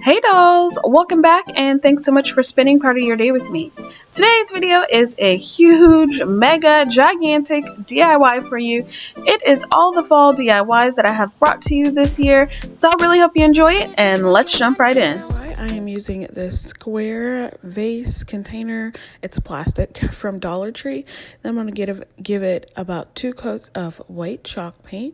Hey dolls, welcome back and thanks so much for spending part of your day with me. Today's video is a huge, mega, gigantic DIY for you. It is all the fall DIYs that I have brought to you this year, so I really hope you enjoy it and let's jump right in. I am using this square vase container. It's plastic from Dollar Tree. Then I'm going to give it about 2 coats of white chalk paint.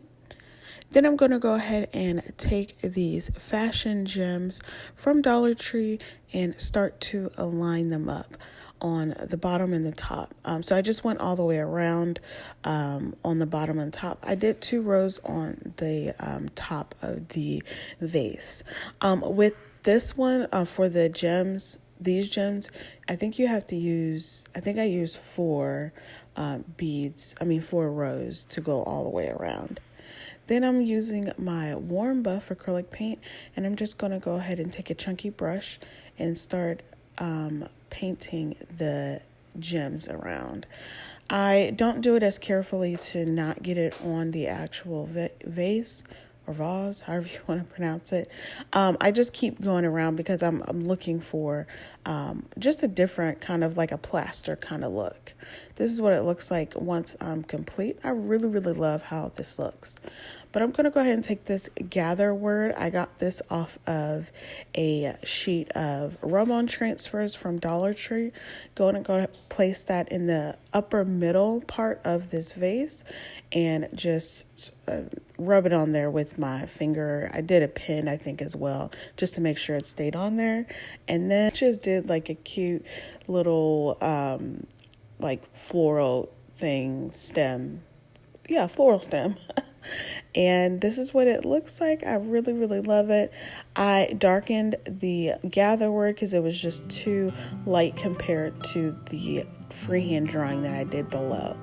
Then I'm going to go ahead and take these fashion gems from Dollar Tree and start to align them up on the bottom and the top. So I just went all the way around on the bottom and top. I did 2 rows on the top of the vase. With this one, for the gems, these gems, I think you have to use, I used 4 4 rows to go all the way around. Then I'm using my warm buff acrylic paint, and I'm just going to go ahead and take a chunky brush and start painting the gems around. I don't do it as carefully to not get it on the actual vase or vase, however you want to pronounce it. I just keep going around because I'm looking for just a different kind of like a plaster kind of look. This is what it looks like once I'm complete. I really love how this looks. But I'm going to go ahead and take this gather word. I got this off of a sheet of rub-on transfers from Dollar Tree. Go to place that in the upper middle part of this vase and just rub it on there with my finger. I did a pin, I think, as well, just to make sure it stayed on there. And then just did like a cute little like floral thing, stem. Yeah, floral stem. And this is what it looks like. I really love it. I darkened the gather word because it was just too light compared to the freehand drawing that I did below.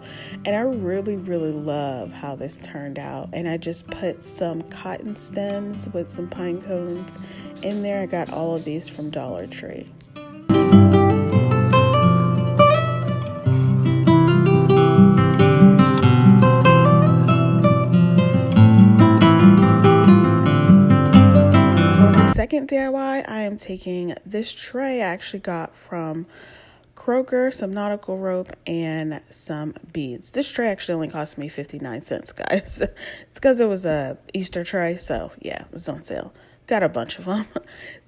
And I really love how this turned out. And I just put some cotton stems with some pine cones in there. I got all of these from Dollar Tree. Second DIY, I am taking this tray I actually got from Kroger, some nautical rope, and some beads. This tray actually only cost me 59 cents, guys. It's because it was a Easter tray, so yeah, it was on sale. Got a bunch of them.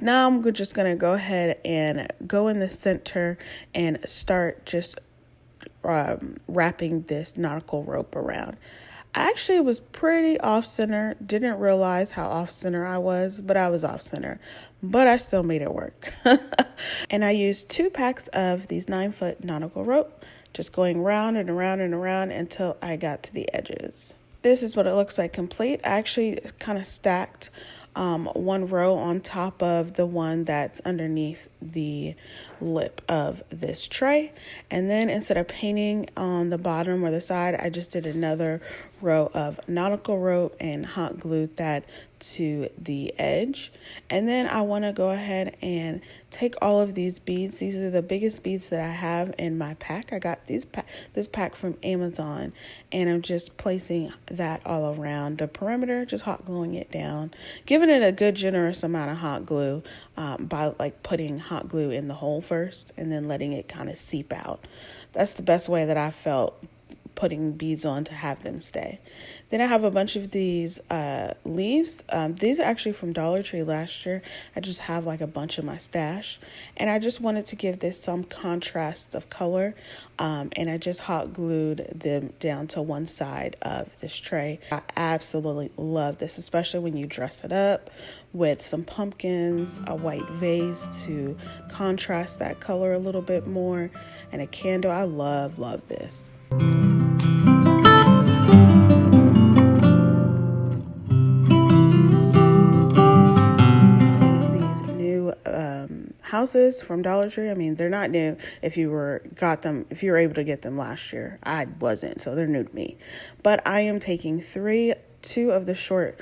Now I'm just going to go ahead and go in the center and start just wrapping this nautical rope around. I actually was pretty off-center. Didn't realize how off-center I was, but I was off-center. But I still made it work. And I used 2 packs of these 9-foot nautical rope, just going round and around and around until I got to the edges. This is what it looks like complete. I actually kind of stacked 1 row on top of the one that's underneath the lip of this tray, and then instead of painting on the bottom or the side, I just did another row of nautical rope and hot glued that to the edge. And then I want to go ahead and take all of these beads. These are the biggest beads that I have in my pack. I got this pack from Amazon, and I'm just placing that all around the perimeter, just hot gluing it down, giving it a good generous amount of hot glue by like putting hot glue in the hole first and then letting it kind of seep out. That's the best way that I felt putting beads on to have them stay. Then I have a bunch of these leaves. These are actually from Dollar Tree last year. I just have like a bunch in my stash, and I just wanted to give this some contrast of color, and I just hot glued them down to one side of this tray. I absolutely love this, especially when you dress it up with some pumpkins, a white vase to contrast that color a little bit more, and a candle. I love this. Houses from Dollar Tree. I mean, they're not new if you were able to get them last year. I wasn't, so they're new to me. But I am taking 2 of the short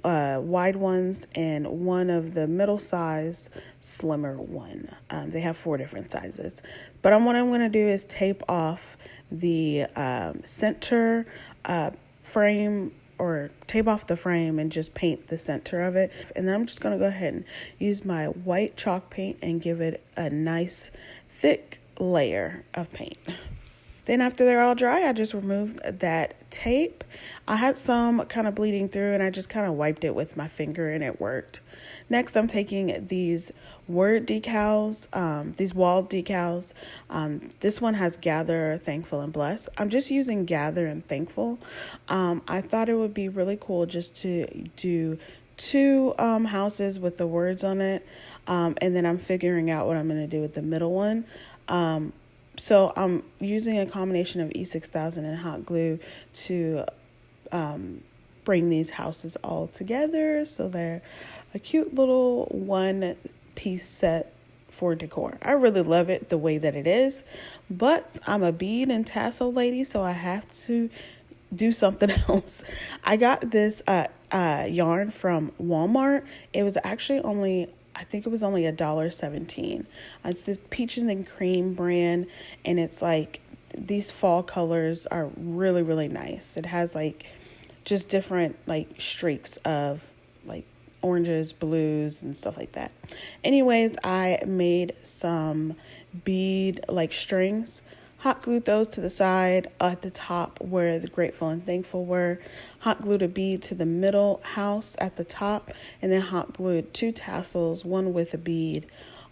wide ones and 1 of the middle size slimmer one. They have 4 different sizes. But what I'm going to do is tape off the center frame or tape off the frame and just paint the center of it. And then I'm just going to go ahead and use my white chalk paint and give it a nice thick layer of paint. Then after they're all dry, I just removed that tape. I had some kind of bleeding through and I just kind of wiped it with my finger and it worked. Next, I'm taking these word decals, these wall decals. This one has gather, thankful, and bless. I'm just using gather and thankful. I thought it would be really cool just to do two houses with the words on it. And then I'm figuring out what I'm going to do with the middle one. So I'm using a combination of E6000 and hot glue to bring these houses all together. So they're a cute little one-piece set for decor. I really love it the way that it is, but I'm a bead and tassel lady, so I have to do something else. I got this yarn from Walmart. It was actually only, I think it was only $1.17. It's this Peaches and Cream brand, and it's like these fall colors are really, really nice. It has like just different like streaks of like oranges, blues, and stuff like that. Anyways, I made some bead like strings, hot glued those to the side at the top where the grateful and thankful were, hot glued a bead to the middle house at the top, and then hot glued two tassels, one with a bead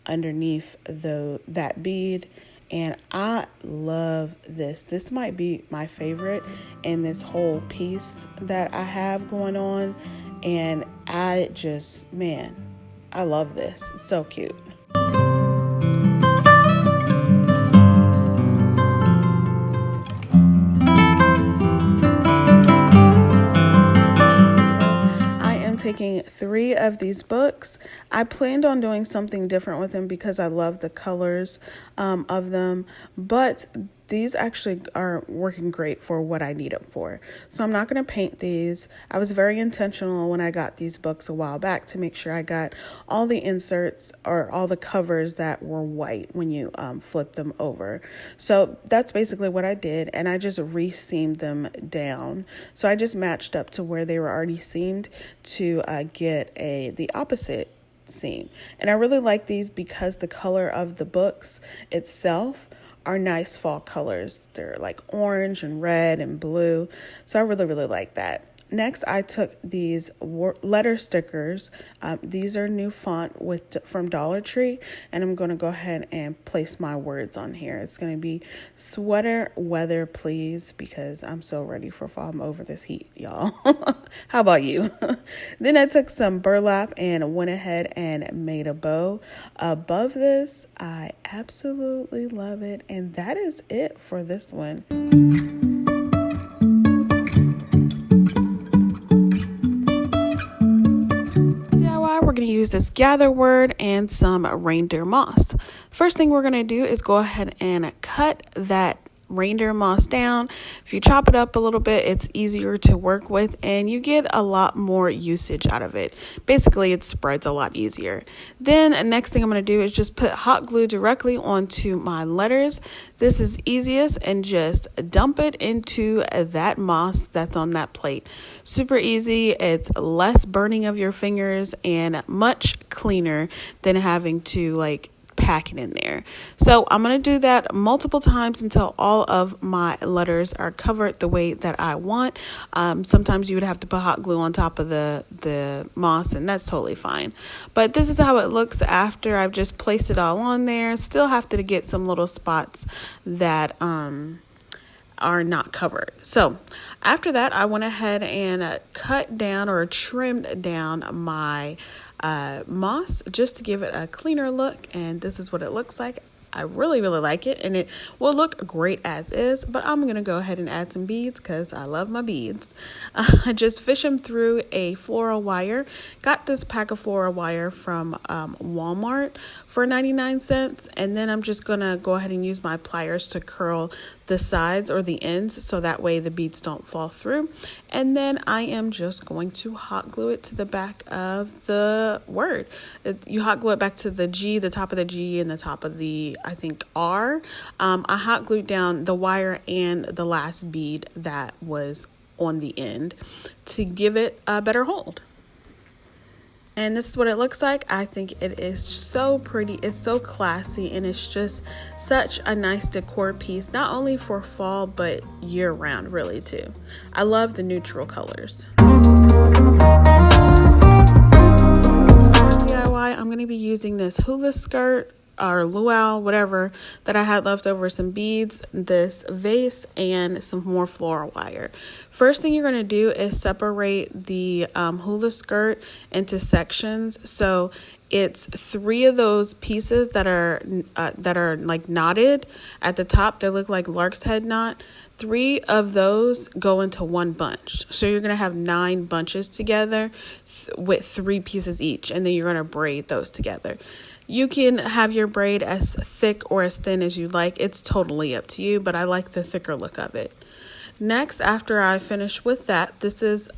underneath that bead. And I love this. This might be my favorite in this whole piece that I have going on. And I just, man, I love this. It's so cute. Taking 3 of these books. I planned on doing something different with them because I love the colors of them, but these actually are working great for what I need them for. So I'm not going to paint these. I was very intentional when I got these books a while back to make sure I got all the inserts or all the covers that were white when you flip them over. So that's basically what I did, and I just re-seamed them down. So I just matched up to where they were already seamed to get the opposite seam. And I really like these because the color of the books itself are nice fall colors. They're like orange and red and blue. So I really, really like that. Next, I took these letter stickers. These are new font from Dollar Tree, and I'm going to go ahead and place my words on here. It's going to be sweater weather, please, because I'm so ready for fall. I'm over this heat, y'all. How about you? Then I took some burlap and went ahead and made a bow above this. I absolutely love it, and that is it for this one. We're going to use this gather word and some reindeer moss. First thing we're going to do is go ahead and cut that reindeer moss down. If you chop it up a little bit, it's easier to work with and you get a lot more usage out of it. Basically, it spreads a lot easier. Then next thing I'm going to do is just put hot glue directly onto my letters. This is easiest, and just dump it into that moss that's on that plate. Super easy. It's less burning of your fingers and much cleaner than having to like pack it in there. So I'm going to do that multiple times until all of my letters are covered the way that I want. Sometimes you would have to put hot glue on top of the moss, and that's totally fine. But this is how it looks after I've just placed it all on there. Still have to get some little spots that are not covered. So after that, I went ahead and cut down or trimmed down my moss just to give it a cleaner look, and this is what it looks like. I really, really like it, and it will look great as is, but I'm going to go ahead and add some beads because I love my beads. I just fish them through a floral wire. Got this pack of floral wire from Walmart for 99 cents, and then I'm just going to go ahead and use my pliers to curl the sides or the ends so that way the beads don't fall through. And then I am just going to hot glue it to the back of the word. You hot glue it back to the G, the top of the G, and the top of the, I think, R. I hot glued down the wire and the last bead that was on the end to give it a better hold. And this is what it looks like. I think it is so pretty. It's so classy, and it's just such a nice decor piece, not only for fall, but year round, really, too. I love the neutral colors. DIY, I'm going to be using this hula skirt or luau, whatever, that I had left over, some beads, this vase, and some more floral wire. First thing you're going to do is separate the hula skirt into sections. So it's 3 of those pieces that are like knotted at the top. They look like lark's head knot. 3 of those go into one bunch. So you're going to have 9 bunches together with 3 pieces each, and then you're going to braid those together. You can have your braid as thick or as thin as you like. It's totally up to you, but I like the thicker look of it. Next, after I finish with that,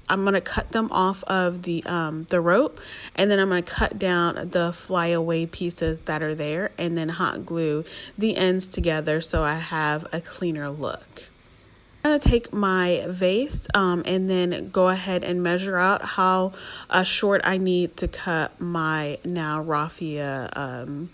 I'm going to cut them off of the rope, and then I'm going to cut down the flyaway pieces that are there, and then hot glue the ends together so I have a cleaner look. I'm going to take my vase and then go ahead and measure out how short I need to cut my now raffia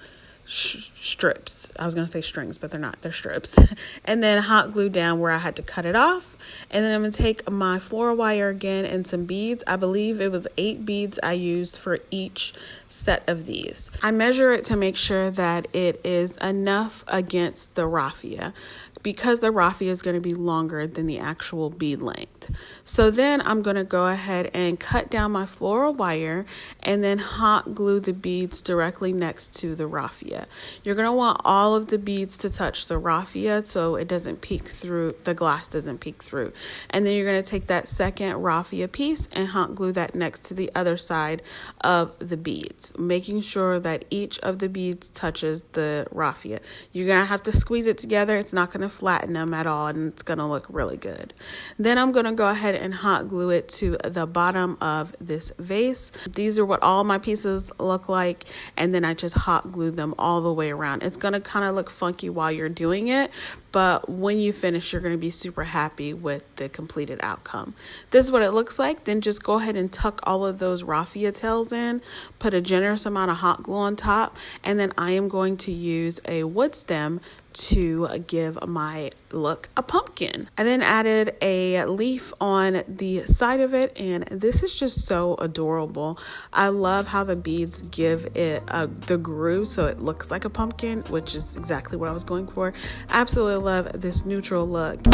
strips. I was going to say strings, but they're not. They're strips. And then hot glue down where I had to cut it off. And then I'm going to take my floral wire again and some beads. I believe it was 8 beads I used for each set of these. I measure it to make sure that it is enough against the raffia, because the raffia is going to be longer than the actual bead length. So then I'm going to go ahead and cut down my floral wire and then hot glue the beads directly next to the raffia. You're going to want all of the beads to touch the raffia so it doesn't peek through, the glass doesn't peek through. And then you're going to take that second raffia piece and hot glue that next to the other side of the beads, making sure that each of the beads touches the raffia. You're going to have to squeeze it together. It's not going to flatten them at all, and it's going to look really good. Then I'm going to go ahead and hot glue it to the bottom of this vase. These are what all my pieces look like, and then I just hot glue them all the way around. It's going to kind of look funky while you're doing it, but when you finish, you're going to be super happy with the completed outcome. This is what it looks like. Then just go ahead and tuck all of those raffia tails in, put a generous amount of hot glue on top, and then I am going to use a wood stem to give my look a pumpkin. I then added a leaf on the side of it, and this is just so adorable. I love how the beads give it the groove so it looks like a pumpkin, which is exactly what I was going for. Absolutely love this neutral look.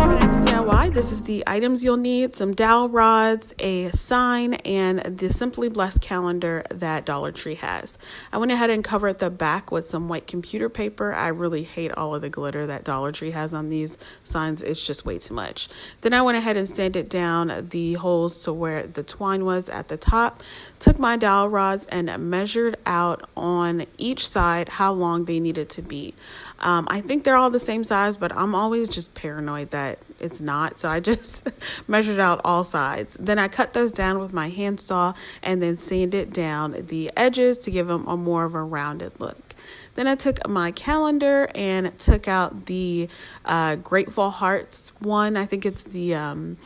Next DIY, this is the items you'll need: some dowel rods, a sign, and the Simply Blessed calendar that Dollar Tree has. I went ahead and covered the back with some white computer paper. I really hate all of the glitter that Dollar Tree has on these signs. It's just way too much. Then I went ahead and sanded down the holes to where the twine was at the top, took my dowel rods and measured out on each side how long they needed to be. I think they're all the same size, but I'm always just paranoid that it's not, so I just measured out all sides. Then I cut those down with my hand saw and then sanded down the edges to give them a more of a rounded look. Then I took my calendar and took out the Grateful Hearts one. I think it's the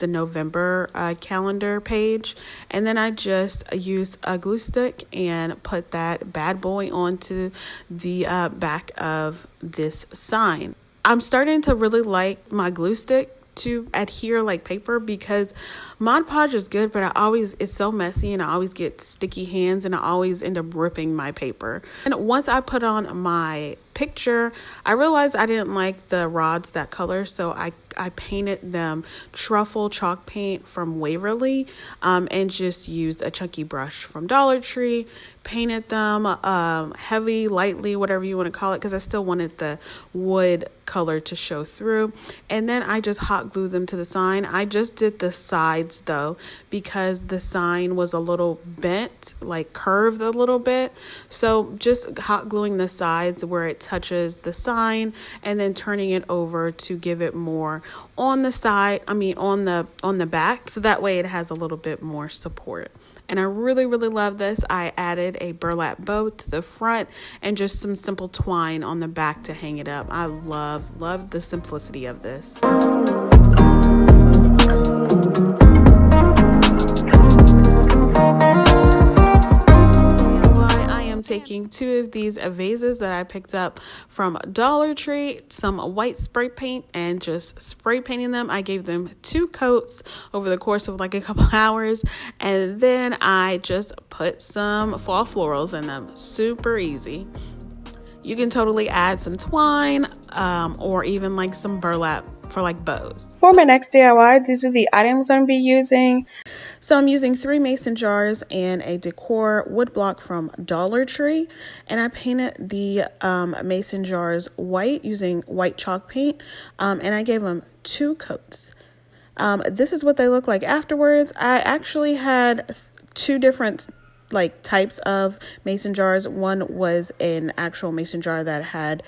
November calendar page. And then I just used a glue stick and put that bad boy onto the back of this sign. I'm starting to really like my glue stick to adhere like paper, because Mod Podge is good, but it's so messy and I always get sticky hands and I always end up ripping my paper. And once I put on my picture, I realized I didn't like the rods that color, so I painted them truffle chalk paint from Waverly, and just used a chunky brush from Dollar Tree, painted them heavy, lightly, whatever you want to call it, because I still wanted the wood color to show through. And then I just hot glued them to the sign. I just did the sides though, because the sign was a little bent, like curved a little bit. So just hot gluing the sides where it touches the sign, and then turning it over to give it more on the side, on the back, so that way it has a little bit more support. And I really, really love this. I added a burlap bow to the front and just some simple twine on the back to hang it up. I love the simplicity of this. Taking two of these vases that I picked up from Dollar Tree, some white spray paint, and just spray painting them. I gave them 2 coats over the course of like a couple hours, and then I just put some fall florals in them. Super easy. You can totally add some twine or even like some burlap for like bows. For my next DIY, these are the items I'm going to be using. So I'm using 3 mason jars and a Decor wood block from Dollar Tree. And I painted the mason jars white using white chalk paint. And I gave them 2 coats. This is what they look like afterwards. I actually had 2 different like types of mason jars. One was an actual mason jar that had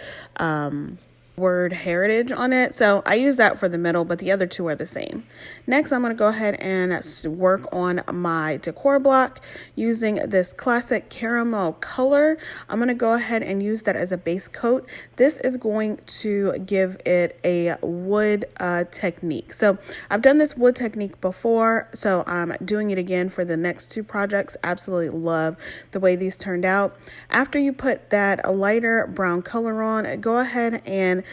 word heritage on it, so I use that for the middle, but the other 2 are the same. Next, I'm going to go ahead and work on my decor block using this classic caramel color. I'm going to go ahead and use that as a base coat. This is going to give it a wood technique. So I've done this wood technique before, so I'm doing it again for the next 2 projects. Absolutely love the way these turned out. After you put that lighter brown color on, go ahead and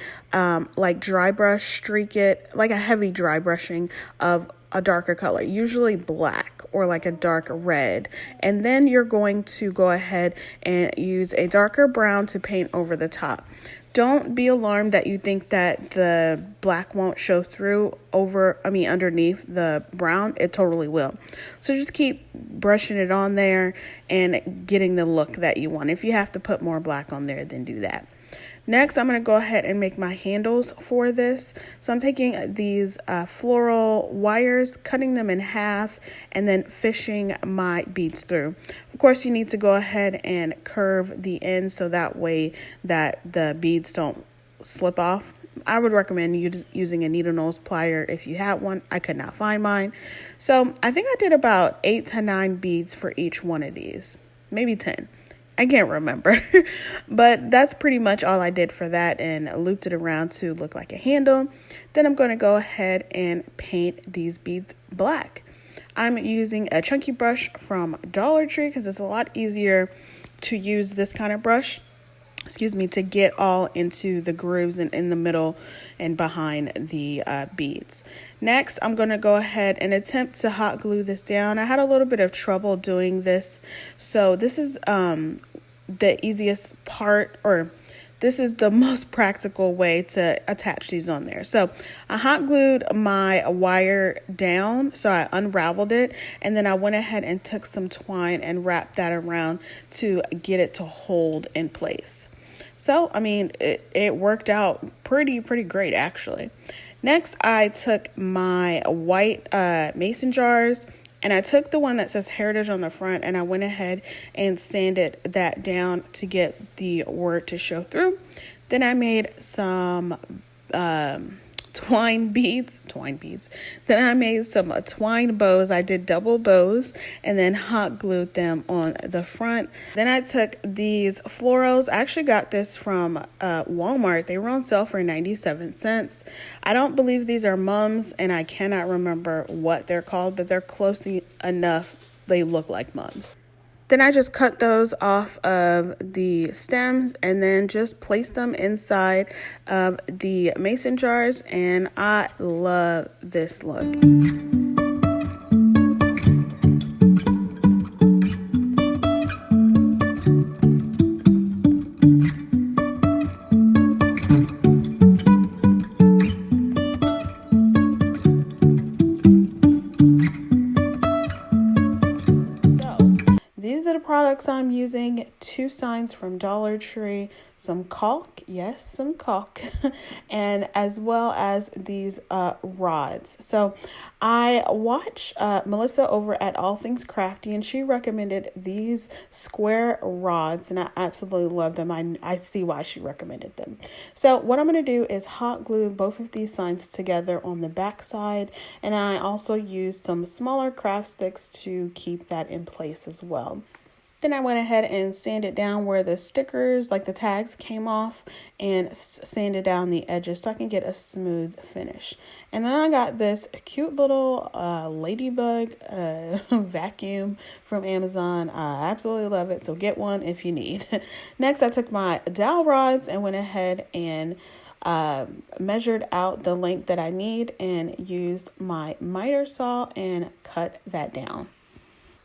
like dry brush, streak it, like a heavy dry brushing of a darker color, usually black or like a dark red. And then you're going to go ahead and use a darker brown to paint over the top. Don't be alarmed that you think that the black won't show through underneath the brown. It totally will. So just keep brushing it on there and getting the look that you want. If you have to put more black on there, then do that. Next, I'm going to go ahead and make my handles for this. So I'm taking these floral wires, cutting them in half, and then fishing my beads through. Of course, you need to go ahead and curve the ends so that way that the beads don't slip off. I would recommend using a needle nose plier if you had one. I could not find mine. So I think I did about 8 to 9 beads for each one of these, maybe 10. I can't remember, but that's pretty much all I did for that, and looped it around to look like a handle. Then I'm going to go ahead and paint these beads black. I'm using a chunky brush from Dollar Tree because it's a lot easier to use this kind of brush, to get all into the grooves and in the middle and behind the beads. Next, I'm going to go ahead and attempt to hot glue this down. I had a little bit of trouble doing this, so this is the easiest part, or this is the most practical way to attach these on there. So I hot glued my wire down, so I unraveled it, and then I went ahead and took some twine and wrapped that around to get it to hold in place. So, I mean, it worked out pretty great, actually. Next, I took my white mason jars, and I took the one that says Heritage on the front, and I went ahead and sanded that down to get the word to show through. Then I made some twine beads. Then I made some twine bows. I did double bows and then hot glued them on the front. Then I took these florals. I actually got this from Walmart. They were on sale for 97 cents. I don't believe these are mums, and I cannot remember what they're called, but they're close enough. They look like mums. Then I just cut those off of the stems and then just placed them inside of the mason jars, and I love this look. Products I'm using: 2 signs from Dollar Tree, some caulk, yes, some caulk, and as well as these rods. So I watch Melissa over at All Things Crafty, and she recommended these square rods, and I absolutely love them. I see why she recommended them. So what I'm going to do is hot glue both of these signs together on the back side, and I also used some smaller craft sticks to keep that in place as well. Then I went ahead and sanded down where the stickers, like the tags, came off, and sanded down the edges so I can get a smooth finish. And then I got this cute little Ladybug vacuum from Amazon. I absolutely love it, so get one if you need. Next, I took my dowel rods and went ahead and measured out the length that I need and used my miter saw and cut that down.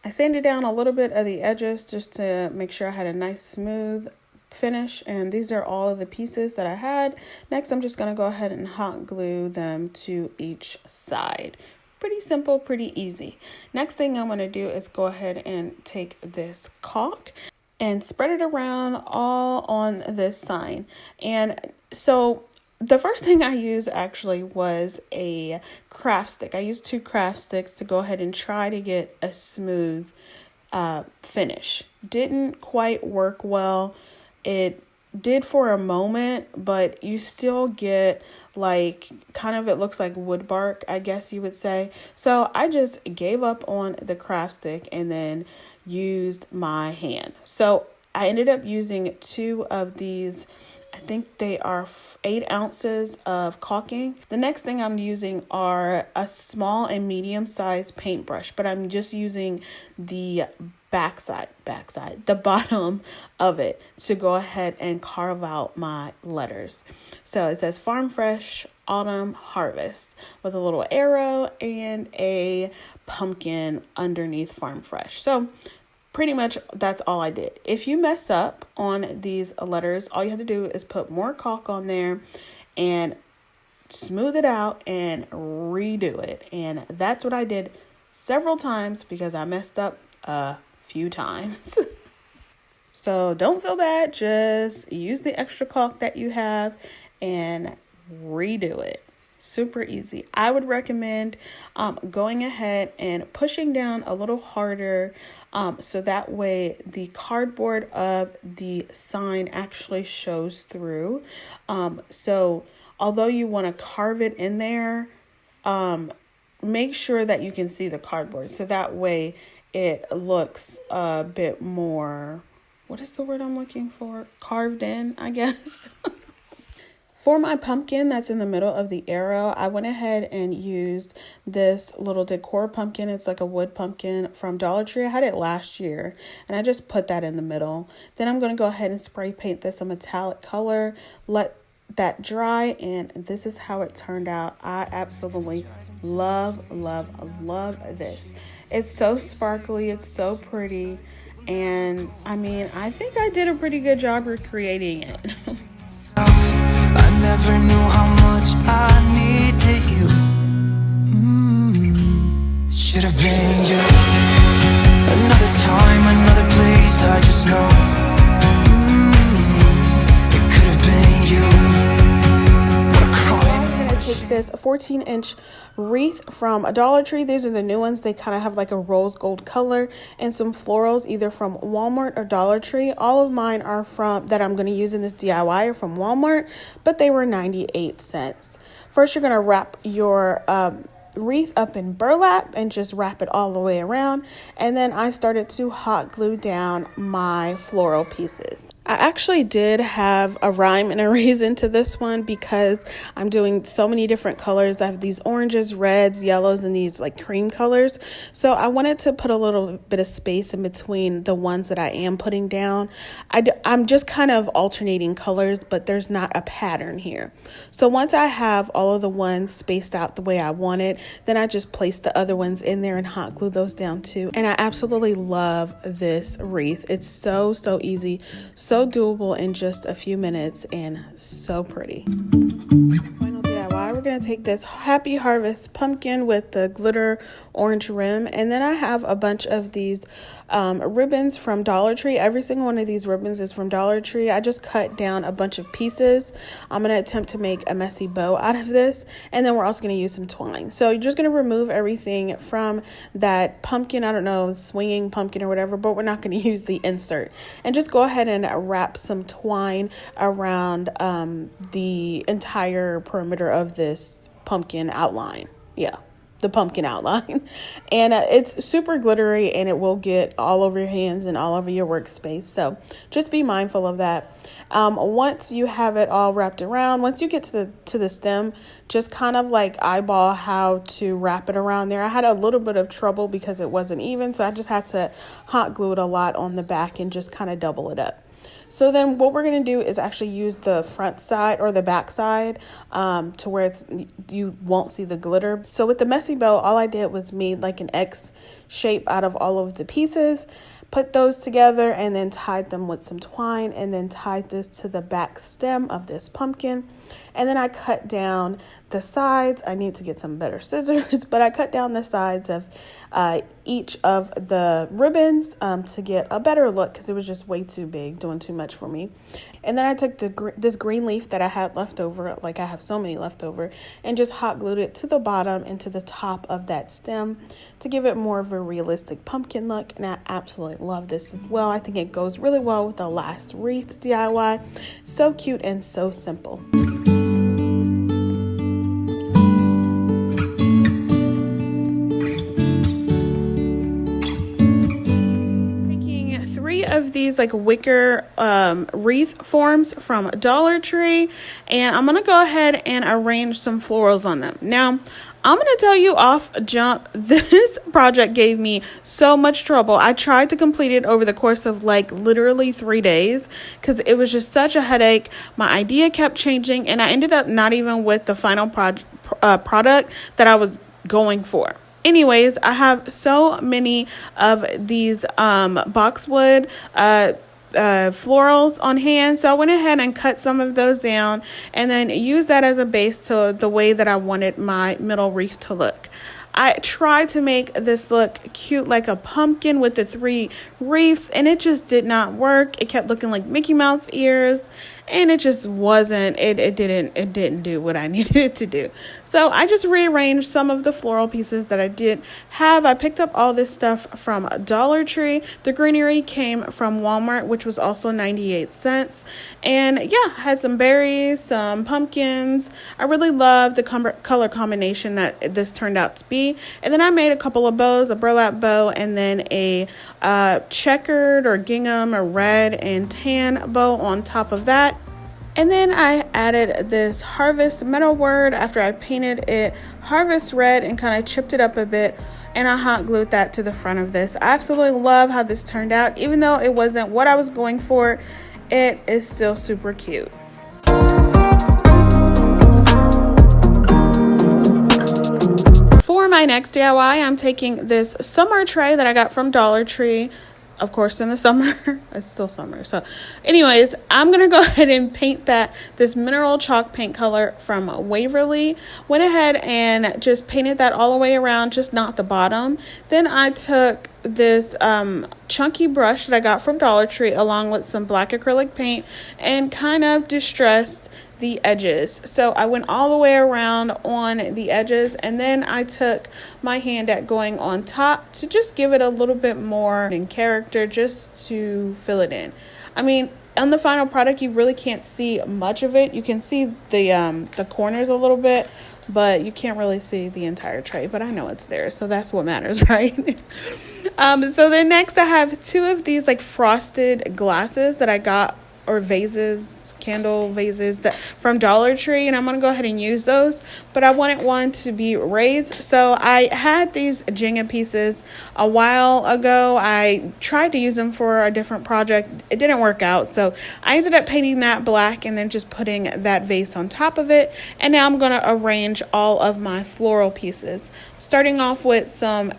I sanded down a little bit of the edges just to make sure I had a nice smooth finish, and these are all of the pieces that I had. Next, I'm just going to go ahead and hot glue them to each side. Pretty simple, pretty easy. Next thing I'm going to do is go ahead and take this caulk and spread it around all on this sign. And so the first thing I used actually was a craft stick. I used 2 craft sticks to go ahead and try to get a smooth finish. Didn't quite work well. It did for a moment, but you still get like kind of, it looks like wood bark, I guess you would say. So I just gave up on the craft stick and then used my hand. So I ended up using 2 of these. I think they are 8 ounces of caulking. The next thing I'm using are a small and medium sized paintbrush, but I'm just using the the bottom of it to go ahead and carve out my letters. So it says Farm Fresh Autumn Harvest with a little arrow and a pumpkin underneath Farm Fresh. So pretty much that's all I did. If you mess up on these letters, all you have to do is put more caulk on there and smooth it out and redo it. And that's what I did several times because I messed up a few times. So don't feel bad. Just use the extra caulk that you have and redo it. Super easy. I would recommend going ahead and pushing down a little harder so that way the cardboard of the sign actually shows through. So although you want to carve it in there, make sure that you can see the cardboard. So that way it looks a bit more, what is the word I'm looking for? Carved in, I guess. For my pumpkin that's in the middle of the arrow, I went ahead and used this little Decor pumpkin. It's like a wood pumpkin from Dollar Tree. I had it last year and I just put that in the middle. Then I'm going to go ahead and spray paint this a metallic color, let that dry, and this is how it turned out. I absolutely love this. It's so sparkly, it's so pretty, and I mean, I think I did a pretty good job recreating it. I never knew how much I needed you. It should have been you. Another time, another place, I just know. It could have been you. What a crime. I'm going to take this 14-inch wreath from Dollar Tree. These are the new ones. They kind of have like a rose gold color and some florals either from Walmart or Dollar Tree. All of mine are from that I'm going to use in this DIY are from Walmart, but they were 98 cents. First, you're going to wrap your wreath up in burlap and just wrap it all the way around. And then I started to hot glue down my floral pieces. I actually did have a rhyme and a reason to this one because I'm doing so many different colors. I have these oranges, reds, yellows, and these like cream colors. So I wanted to put a little bit of space in between the ones that I am putting down. I'm just kind of alternating colors, but there's not a pattern here. So once I have all of the ones spaced out the way I want it, then I just place the other ones in there and hot glue those down too. And I absolutely love this wreath. It's so easy, so doable in just a few minutes, and so pretty. Final DIY, we're going to take this Happy Harvest pumpkin with the glitter orange rim, and then I have a bunch of these ribbons from Dollar Tree. Every single one of these ribbons is from Dollar Tree. I just cut down a bunch of pieces. I'm going to attempt to make a messy bow out of this, and then we're also going to use some twine. So you're just going to remove everything from that pumpkin, I don't know, swinging pumpkin or whatever, but we're not going to use the insert. And just go ahead and wrap some twine around the entire perimeter of this pumpkin outline. Yeah. the pumpkin outline. And it's super glittery, and it will get all over your hands and all over your workspace. So just be mindful of that. Once you have it all wrapped around, once you get to the stem, just kind of like eyeball how to wrap it around there. I had a little bit of trouble because it wasn't even, so I just had to hot glue it a lot on the back and just kind of double it up. So then what we're going to do is actually use the front side or the back side to where you won't see the glitter. So with the messy bow, all I did was made like an X shape out of all of the pieces, put those together, and then tied them with some twine, and then tied this to the back stem of this pumpkin. And then I cut down the sides. I need to get some better scissors, but I cut down the sides of each of the ribbons to get a better look, because it was just way too big, doing too much for me. And then I took this green leaf that I had left over, like I have so many left over, and just hot glued it to the bottom and to the top of that stem to give it more of a realistic pumpkin look. And I absolutely love this as well. I think it goes really well with the last wreath DIY. So cute and so simple. Of these like wicker wreath forms from Dollar Tree, and I'm gonna go ahead and arrange some florals on them. Now I'm gonna tell you off jump, this project gave me so much trouble. I tried to complete it over the course of like literally 3 days because it was just such a headache. My idea kept changing, and I ended up not even with the final product that I was going for. Anyways, I have so many of these boxwood florals on hand, so I went ahead and cut some of those down and then used that as a base to the way that I wanted my middle wreath to look. I tried to make this look cute like a pumpkin with the 3 wreaths, and it just did not work. It kept looking like Mickey Mouse ears, and it just wasn't, it didn't do what I needed it to do. So I just rearranged some of the floral pieces that I did have. I picked up all this stuff from Dollar Tree. The greenery came from Walmart, which was also 98 cents. And yeah, had some berries, some pumpkins. I really love the color combination that this turned out to be. And then I made a couple of bows, a burlap bow, and then a checkered or gingham or red and tan bow on top of that. And then I added this harvest metal word after I painted it harvest red and kind of chipped it up a bit, and I hot glued that to the front of this. I absolutely love how this turned out. Even though it wasn't what I was going for, it is still super cute. For my next DIY, I'm taking this summer tray that I got from Dollar Tree. Of course, in the summer, it's still summer. So anyways, I'm going to go ahead and paint this mineral chalk paint color from Waverly. Went ahead and just painted that all the way around, just not the bottom. Then I took this chunky brush that I got from Dollar Tree along with some black acrylic paint and kind of distressed the edges. So I went all the way around on the edges, and then I took my hand at going on top to just give it a little bit more in character, just to fill it in. I mean, on the final product, you really can't see much of it. You can see the corners a little bit, but you can't really see the entire tray. But I know it's there, so that's what matters, right? So then next I have 2 of these like frosted glasses that I got, or vases, candle vases, that from Dollar Tree, and I'm gonna go ahead and use those, but I wanted one to be raised. So I had these Jenga pieces a while ago. I tried to use them for a different project. It didn't work out, so I ended up painting that black and then just putting that vase on top of it. And now I'm gonna arrange all of my floral pieces, starting off with some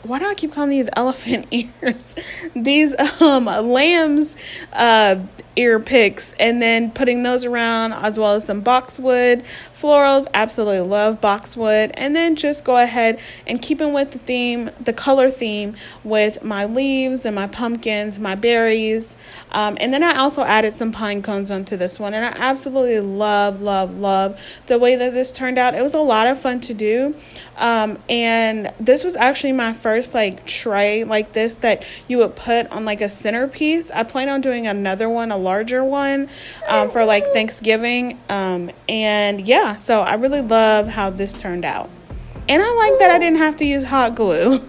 why do I keep calling these elephant ears? These lamb's ear picks, and then putting those around, as well as some boxwood florals. Absolutely love boxwood. And then just go ahead and keeping with the theme, the color theme, with my leaves and my pumpkins, my berries. And then I also added some pine cones onto this one, and I absolutely love the way that this turned out. It was a lot of fun to do. And this was actually my first like tray like this that you would put on like a centerpiece. I plan on doing another one, a larger one, for like Thanksgiving. And yeah, so I really love how this turned out. And I like that I didn't have to use hot glue.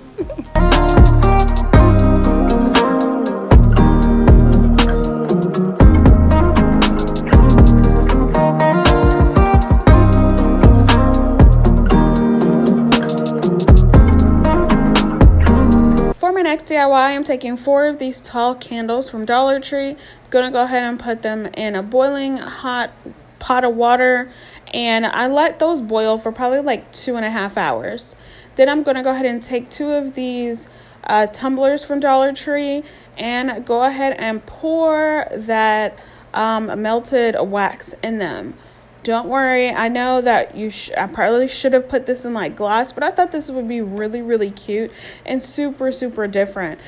For my next DIY, I'm taking 4 of these tall candles from Dollar Tree. I'm gonna go ahead and put them in a boiling hot pot of water, and I let those boil for probably like 2.5 hours. Then I'm gonna go ahead and take 2 of these tumblers from Dollar Tree and go ahead and pour that melted wax in them. Don't worry, I know that I probably should have put this in like glass, but I thought this would be really, really cute and super, super different.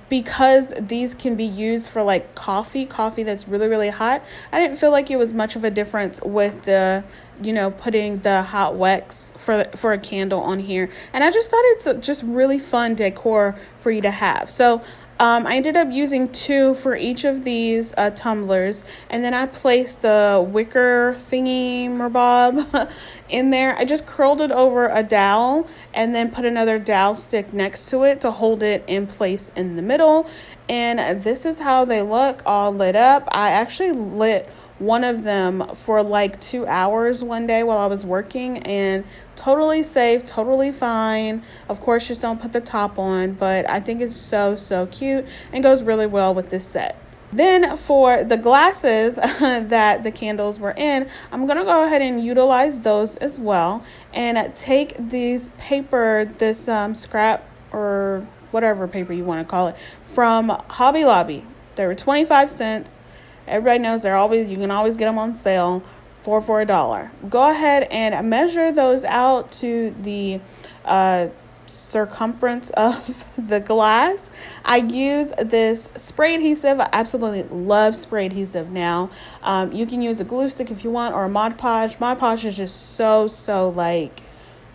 Because these can be used for like coffee that's really, really hot. I didn't feel like it was much of a difference with the, putting the hot wax for a candle on here. And I just thought it's just really fun decor for you to have. So I ended up using 2 for each of these tumblers, and then I placed the wicker thingy mabob in there. I just curled it over a dowel and then put another dowel stick next to it to hold it in place in the middle. And this is how they look all lit up. I actually lit one of them for like 2 hours one day while I was working, and totally safe, totally fine. Of course, just don't put the top on, but I think it's so cute and goes really well with this set. Then for the glasses that the candles were in, I'm going to go ahead and utilize those as well and take this scrap or whatever paper you want to call it from Hobby Lobby. They were 25 cents. Everybody knows you can always get them on sale for $1. Go ahead and measure those out to the circumference of the glass. I use this spray adhesive. I absolutely love spray adhesive now. You can use a glue stick if you want, or a Mod Podge. Mod Podge is just so like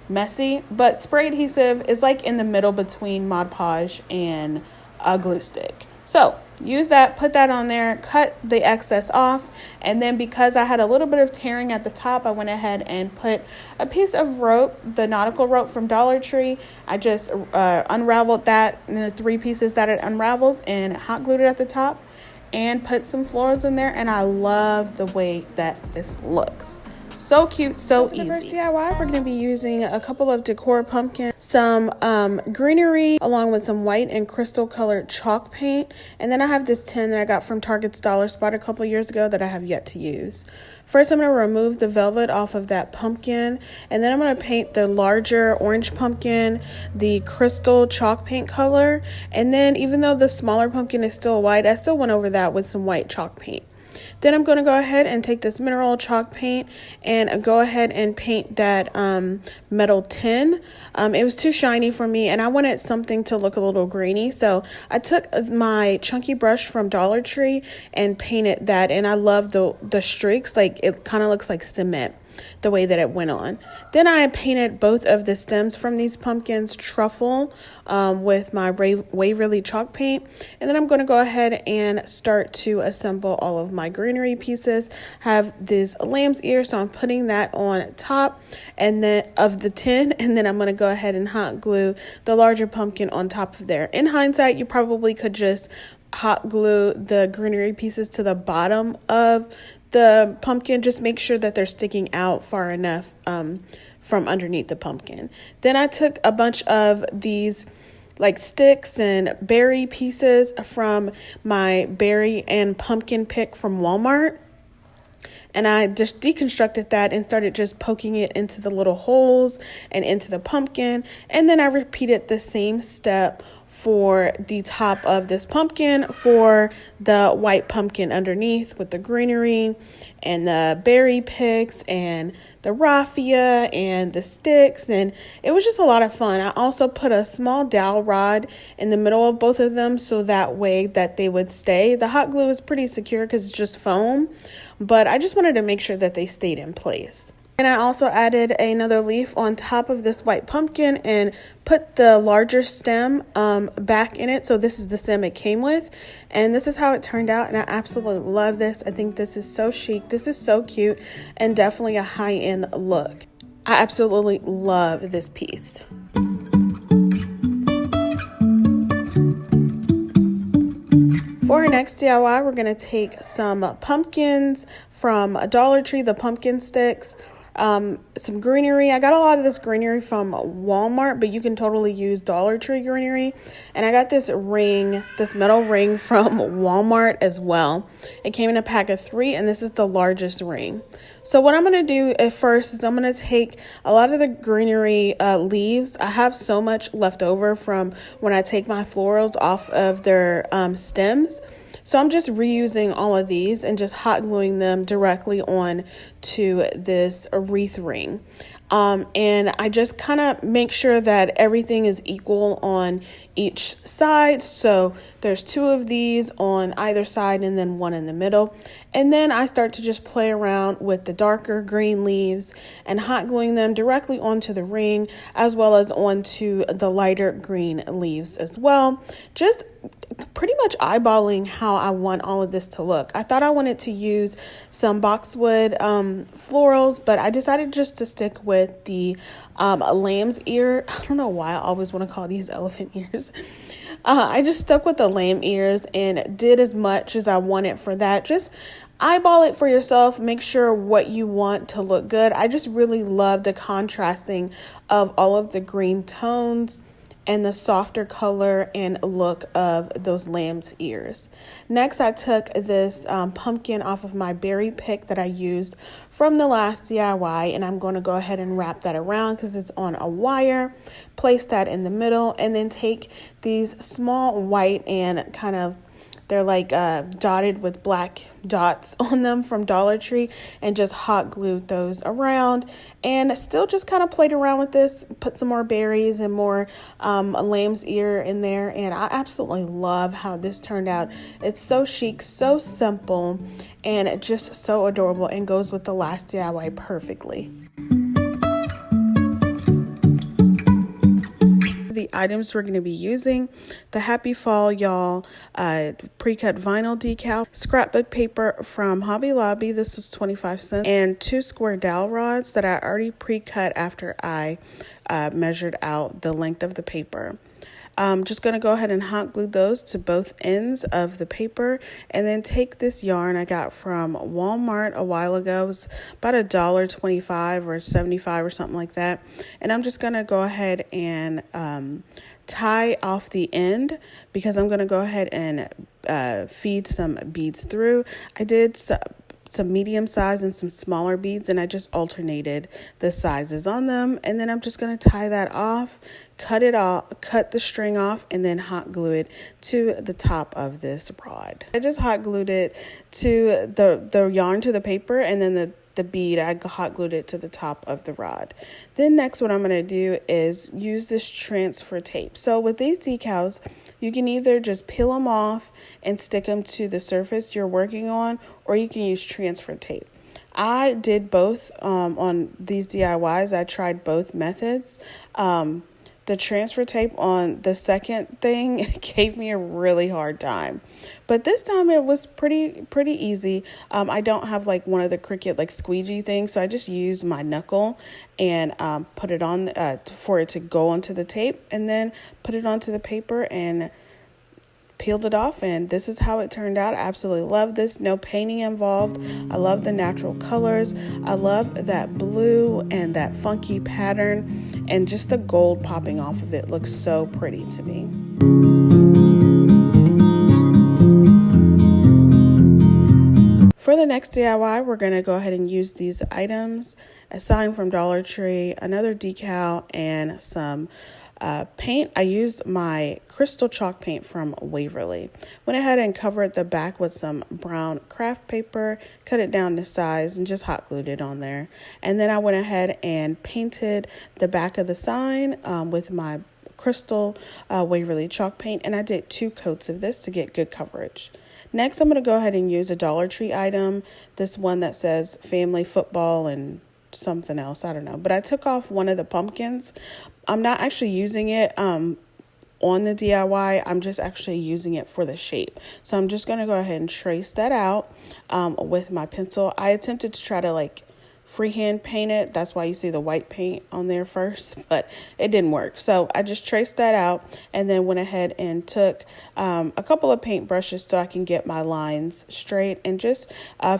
messy, but spray adhesive is like in the middle between Mod Podge and a glue stick. So use that, put that on there, cut the excess off, and then because I had a little bit of tearing at the top, I went ahead and put a piece of rope, the nautical rope from Dollar Tree. I just unraveled that in the 3 pieces that it unravels and hot glued it at the top and put some florals in there, and I love the way that this looks. So cute, so easy. For the first DIY, we're going to be using a couple of Decor pumpkins, some greenery, along with some white and crystal colored chalk paint. And then I have this tin that I got from Target's Dollar Spot a couple years ago that I have yet to use. First, I'm going to remove the velvet off of that pumpkin, and then I'm going to paint the larger orange pumpkin the crystal chalk paint color. And then even though the smaller pumpkin is still white, I still went over that with some white chalk paint. Then I'm going to go ahead and take this mineral chalk paint and go ahead and paint that metal tin. It was too shiny for me, and I wanted something to look a little grainy. So I took my chunky brush from Dollar Tree and painted that, and I love the streaks. Like, it kind of looks like cement the way that it went on. Then I painted both of the stems from these pumpkins truffle with my Waverly chalk paint. And then I'm going to go ahead and start to assemble all of my greenery pieces. Have this lamb's ear, so I'm putting that on top and then of the tin, and then I'm going to go ahead and hot glue the larger pumpkin on top of there. In hindsight, you probably could just hot glue the greenery pieces to the bottom of the pumpkin. Just make sure that they're sticking out far enough from underneath the pumpkin. Then I took a bunch of these like sticks and berry pieces from my berry and pumpkin pick from Walmart, and I just deconstructed that and started just poking it into the little holes and into the pumpkin. And then I repeated the same step for the top of this pumpkin for the white pumpkin underneath with the greenery and the berry picks and the raffia and the sticks, and it was just a lot of fun. I also put a small dowel rod in the middle of both of them so that way that they would stay. The hot glue is pretty secure because it's just foam, but I just wanted to make sure that they stayed in place. And I also added another leaf on top of this white pumpkin and put the larger stem back in it. So this is the stem it came with, and this is how it turned out, and I absolutely love this. I think this is so chic. This is so cute and definitely a high-end look. I absolutely love this piece. For our next DIY, we're going to take some pumpkins from Dollar Tree, the pumpkin sticks, some greenery. I got a lot of this greenery from Walmart, but you can totally use Dollar Tree greenery. And I got this ring, this metal ring from Walmart as well. It came in a pack of 3, and this is the largest ring. So what I'm going to do at first is I'm going to take a lot of the greenery leaves. I have so much left over from when I take my florals off of their stems. So I'm just reusing all of these and just hot gluing them directly on to this wreath ring. And I just kind of make sure that everything is equal on each side. So there's 2 of these on either side and then 1 in the middle. And then I start to just play around with the darker green leaves and hot gluing them directly onto the ring, as well as onto the lighter green leaves as well. Just pretty much eyeballing how I want all of this to look. I thought I wanted to use some boxwood florals, but I decided just to stick with the lamb's ear. I don't know why I always want to call these elephant ears. I just stuck with the lamb ears and did as much as I wanted for that. Just eyeball it for yourself. Make sure what you want to look good. I just really love the contrasting of all of the green tones and the softer color and look of those lamb's ears. Next, I took this pumpkin off of my berry pick that I used from the last DIY, and I'm going to go ahead and wrap that around because it's on a wire. Place that in the middle, and then take these small white and kind of, they're like dotted with black dots on them from Dollar Tree, and just hot glued those around, and still just kind of played around with this, put some more berries and more lamb's ear in there, and I absolutely love how this turned out. It's so chic, so simple, and just so adorable, and goes with the last DIY perfectly. The items we're going to be using: the Happy Fall Y'all pre-cut vinyl decal, scrapbook paper from Hobby Lobby, this was 25 cents, and 2 square dowel rods that I already pre-cut after I measured out the length of the paper. I'm just going to go ahead and hot glue those to both ends of the paper, and then take this yarn I got from Walmart a while ago. It was about $1.25 or 75 or something like that. And I'm just going to go ahead and tie off the end, because I'm going to go ahead and feed some beads through. I did some medium size and some smaller beads, and I just alternated the sizes on them. And then I'm just going to tie that off, cut the string off, and then hot glue it to the top of this rod. I just hot glued it to the yarn to the paper, and then the bead, I hot glued it to the top of the rod. Then next, what I'm going to do is use this transfer tape. So with these decals, you can either just peel them off and stick them to the surface you're working on, or you can use transfer tape. I did both on these DIYs. I tried both methods. The transfer tape on the second thing gave me a really hard time, but this time it was pretty easy. I don't have like one of the Cricut like squeegee things, so I just used my knuckle and put it on for it to go onto the tape, and then put it onto the paper and peeled it off, and this is how it turned out. I absolutely love this. No painting involved. I love the natural colors. I love that blue and that funky pattern, and just the gold popping off of it looks so pretty to me. For the next DIY, we're going to go ahead and use these items: a sign from Dollar Tree, another decal, and some paint. I used my crystal chalk paint from Waverly. Went ahead and covered the back with some brown craft paper, cut it down to size, and just hot glued it on there. And then I went ahead and painted the back of the sign with my crystal Waverly chalk paint, and I did 2 coats of this to get good coverage. Next, I'm going to go ahead and use a Dollar Tree item, this one that says family football and something else, I don't know, but I took off one of the pumpkins. I'm not actually using it on the DIY. I'm just actually using it for the shape. So I'm just going to go ahead and trace that out with my pencil. I attempted to try to like freehand paint it. That's why you see the white paint on there first, but it didn't work. So I just traced that out and then went ahead and took a couple of paint brushes so I can get my lines straight and just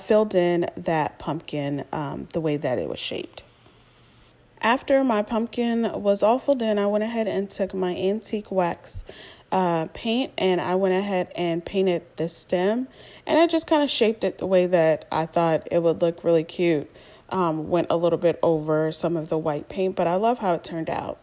filled in that pumpkin the way that it was shaped. After my pumpkin was all filled in, I went ahead and took my antique wax paint and I went ahead and painted the stem, and I just kind of shaped it the way that I thought it would look really cute. Went a little bit over some of the white paint, but I love how it turned out.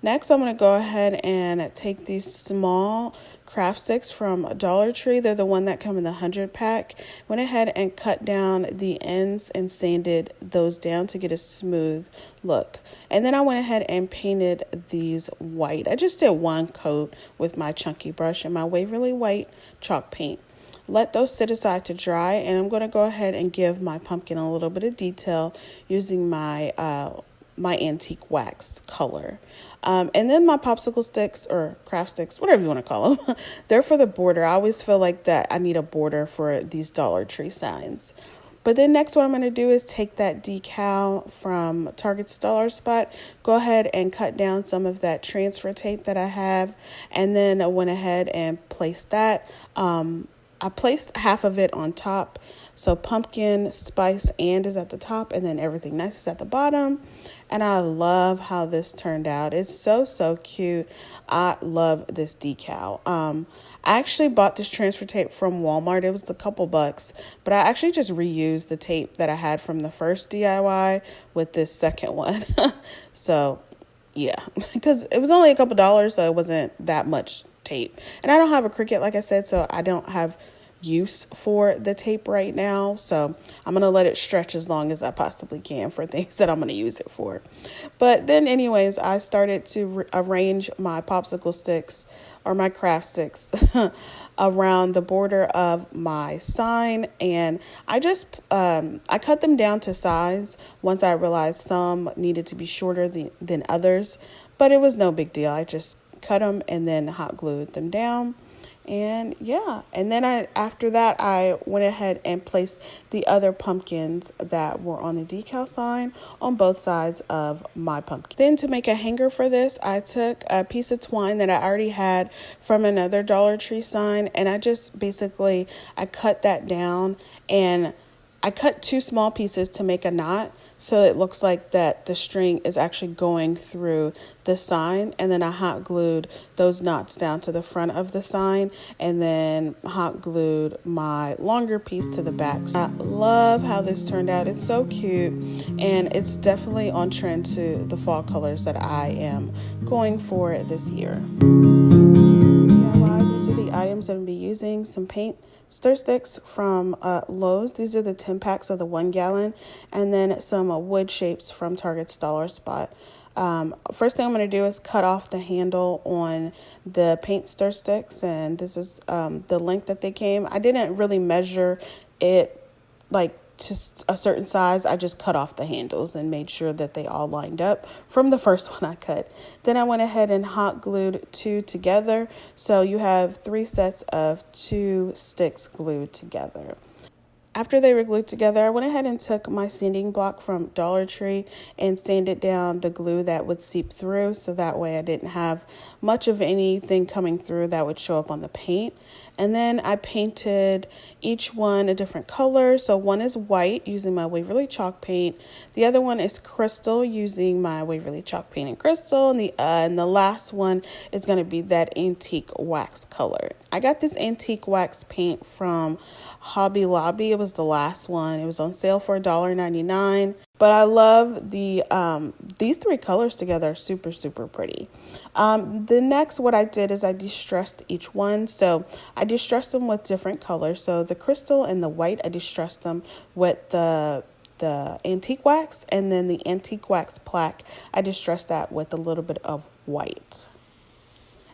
Next, I'm going to go ahead and take these small craft sticks from Dollar Tree. They're the one that come in the 100 pack. Went ahead and cut down the ends and sanded those down to get a smooth look. And then I went ahead and painted these white. I just did one coat with my chunky brush and my Waverly White chalk paint. Let those sit aside to dry, and I'm going to go ahead and give my pumpkin a little bit of detail using my my antique wax color. And then my popsicle sticks or craft sticks, whatever you want to call them, they're for the border. I always feel like that I need a border for these Dollar Tree signs. But then next what I'm going to do is take that decal from Target's Dollar Spot, go ahead and cut down some of that transfer tape that I have, and then I went ahead and placed that. I placed half of it on top. So pumpkin, spice, and is at the top, and then everything nice is at the bottom. And I love how this turned out. It's so, so cute. I love this decal. I actually bought this transfer tape from Walmart. It was a couple bucks, but I actually just reused the tape that I had from the first DIY with this second one. So yeah, because it was only a couple dollars, so it wasn't that much tape. And I don't have a Cricut, like I said, so I don't have use for the tape right now, so I'm gonna let it stretch as long as I possibly can for things that I'm gonna use it for. But then anyways, I started to arrange my popsicle sticks or my craft sticks around the border of my sign, and I just I cut them down to size once I realized some needed to be shorter than others, but it was no big deal. I just cut them and then hot glued them down. And yeah, and then after that, I went ahead and placed the other pumpkins that were on the decal sign on both sides of my pumpkin. Then to make a hanger for this, I took a piece of twine that I already had from another Dollar Tree sign, and I just I cut that down, and I cut two small pieces to make a knot, so it looks like that the string is actually going through the sign, and then I hot glued those knots down to the front of the sign, and then hot glued my longer piece to the back. I love how this turned out. It's so cute, and it's definitely on trend to the fall colors that I am going for this year. These are the items that I'm going to be using. Some paint stir sticks from Lowe's. These are the 10 packs of the 1 gallon, and then some wood shapes from Target's Dollar Spot. First thing I'm going to do is cut off the handle on the paint stir sticks, and this is the length that they came. I didn't really measure it like to a certain size. I just cut off the handles and made sure that they all lined up from the first one I cut. Then I went ahead and hot glued 2 together, so you have 3 sets of 2 sticks glued together. After they were glued together, I went ahead and took my sanding block from Dollar Tree and sanded down the glue that would seep through, so that way I didn't have much of anything coming through that would show up on the paint. And then I painted each one a different color. So one is white using my Waverly chalk paint. The other one is crystal using my Waverly chalk paint and crystal. And the last one is going to be that antique wax color. I got this antique wax paint from Hobby Lobby. It was the last one. It was on sale for $1.99. But I love these 3 colors together are super, super pretty. The next, what I did is I distressed each one. So I distressed them with different colors. So the crystal and the white, I distressed them with the antique wax, and then the antique wax plaque, I distressed that with a little bit of white.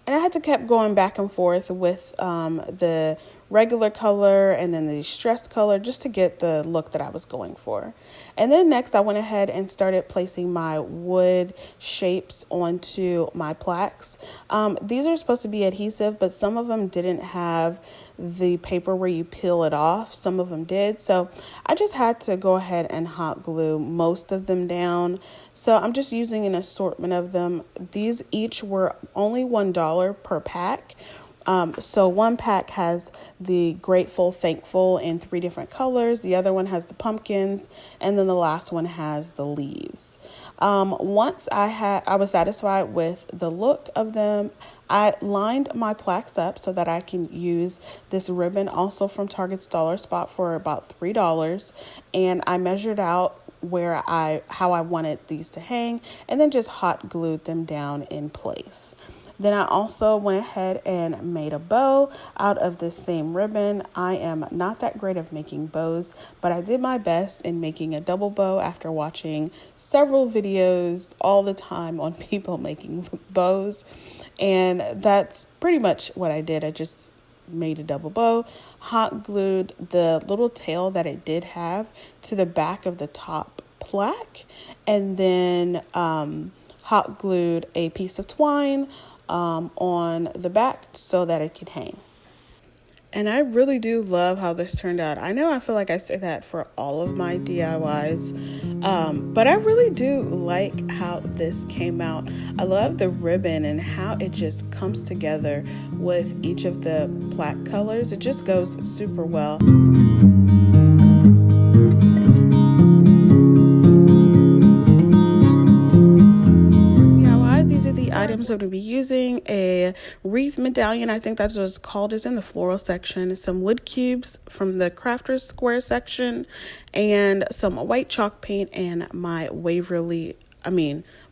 And I had to keep going back and forth with the regular color and then the distressed color, just to get the look that I was going for. And then next I went ahead and started placing my wood shapes onto my plaques. These are supposed to be adhesive, but some of them didn't have the paper where you peel it off. Some of them did. So I just had to go ahead and hot glue most of them down. So I'm just using an assortment of them. These each were only $1 per pack. So one pack has the grateful, thankful in 3 different colors. The other one has the pumpkins, and then the last one has the leaves. Once I was satisfied with the look of them, I lined my plaques up so that I can use this ribbon, also from Target's Dollar Spot, for about $3. And I measured out how I wanted these to hang, and then just hot glued them down in place. Then I also went ahead and made a bow out of this same ribbon. I am not that great of making bows, but I did my best in making a double bow after watching several videos all the time on people making bows. And that's pretty much what I did. I just made a double bow, hot glued the little tail that it did have to the back of the top plaque, and then hot glued a piece of twine on the back so that it could hang. And I really do love how this turned out. I know I feel like I say that for all of my DIYs, but I really do like how this came out. I love the ribbon and how it just comes together with each of the plaque colors. It just goes super well. Items I'm going to be using: a wreath medallion, I think that's what it's called, is in the floral section, some wood cubes from the crafters square section, and some white chalk paint, and my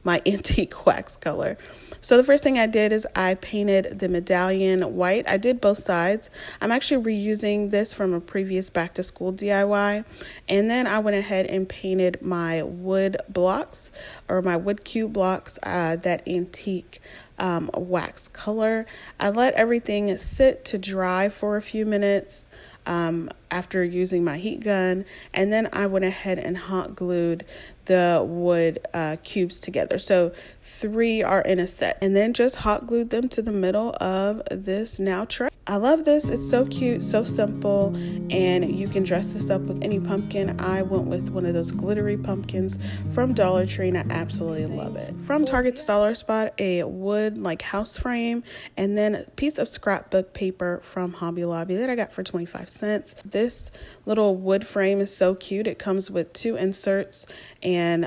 my antique wax color. So the first thing I did is I painted the medallion white. I did both sides. I'm actually reusing this from a previous back to school DIY. And then I went ahead and painted my wood blocks, or my wood cube blocks, that antique wax color. I let everything sit to dry for a few minutes after using my heat gun, and then I went ahead and hot glued the wood cubes together. So 3 are in a set, and then just hot glued them to the middle of this now tray. I love this. It's so cute, so simple, and you can dress this up with any pumpkin. I went with one of those glittery pumpkins from Dollar Tree, and I absolutely love it. From Target's Dollar Spot, a wood house frame, and then a piece of scrapbook paper from Hobby Lobby that I got for 25 cents. This little wood frame is so cute. It comes with 2 inserts, and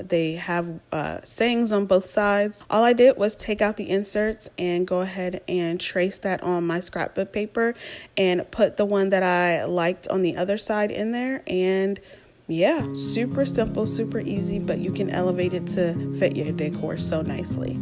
they have sayings on both sides. All I did was take out the inserts and go ahead and trace that on my scrapbook paper and put the one that I liked on the other side in there. And yeah, super simple, super easy, but you can elevate it to fit your decor so nicely.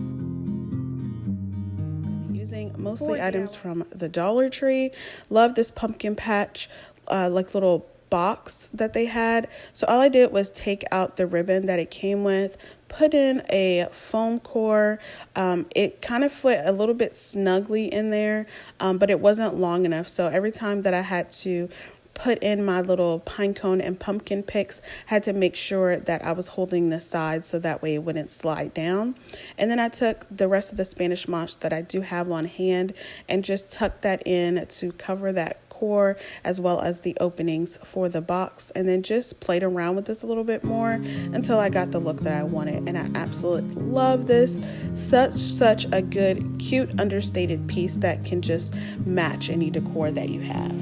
Using mostly items from the Dollar Tree. Love this pumpkin patch little box that they had. So all I did was take out the ribbon that it came with, put in a foam core. It kind of fit a little bit snugly in there, but it wasn't long enough. So every time that I had to put in my little pine cone and pumpkin picks, had to make sure that I was holding the sides so that way it wouldn't slide down. And then I took the rest of the Spanish moss that I do have on hand and just tucked that in to cover that core, as well as the openings for the box, and then just played around with this a little bit more until I got the look that I wanted. And I absolutely love this. Such a good, cute, understated piece that can just match any decor that you have.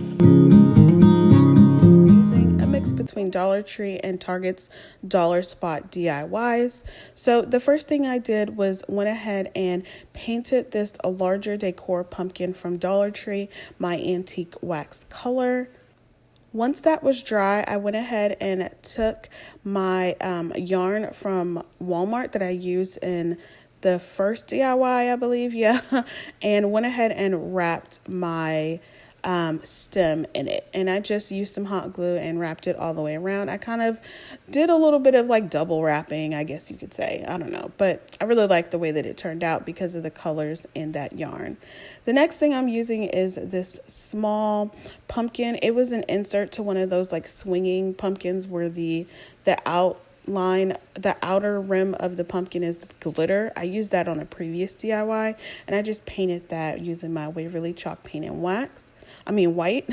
Mix between Dollar Tree and Target's Dollar Spot DIYs. So the first thing I did was went ahead and painted this a larger decor pumpkin from Dollar Tree, my antique wax color. Once that was dry, I went ahead and took my yarn from Walmart that I used in the first DIY, I believe, and went ahead and wrapped my stem in it, and I just used some hot glue and wrapped it all the way around. I kind of did a little bit of like double wrapping, I guess you could say. I don't know, but I really like the way that it turned out because of the colors in that yarn. The next thing I'm using is this small pumpkin. It was an insert to one of those like swinging pumpkins where the outer rim of the pumpkin is glitter. I used that on a previous DIY, and I just painted that using my Waverly chalk paint and white.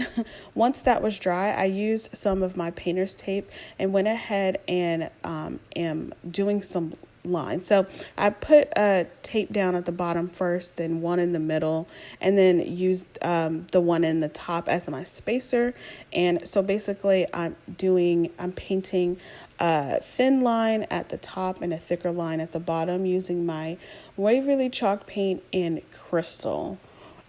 Once that was dry, I used some of my painter's tape and went ahead and am doing some lines. So I put a tape down at the bottom first, then one in the middle, and then used the one in the top as my spacer. And so basically I'm painting a thin line at the top and a thicker line at the bottom using my Waverly chalk paint in crystal.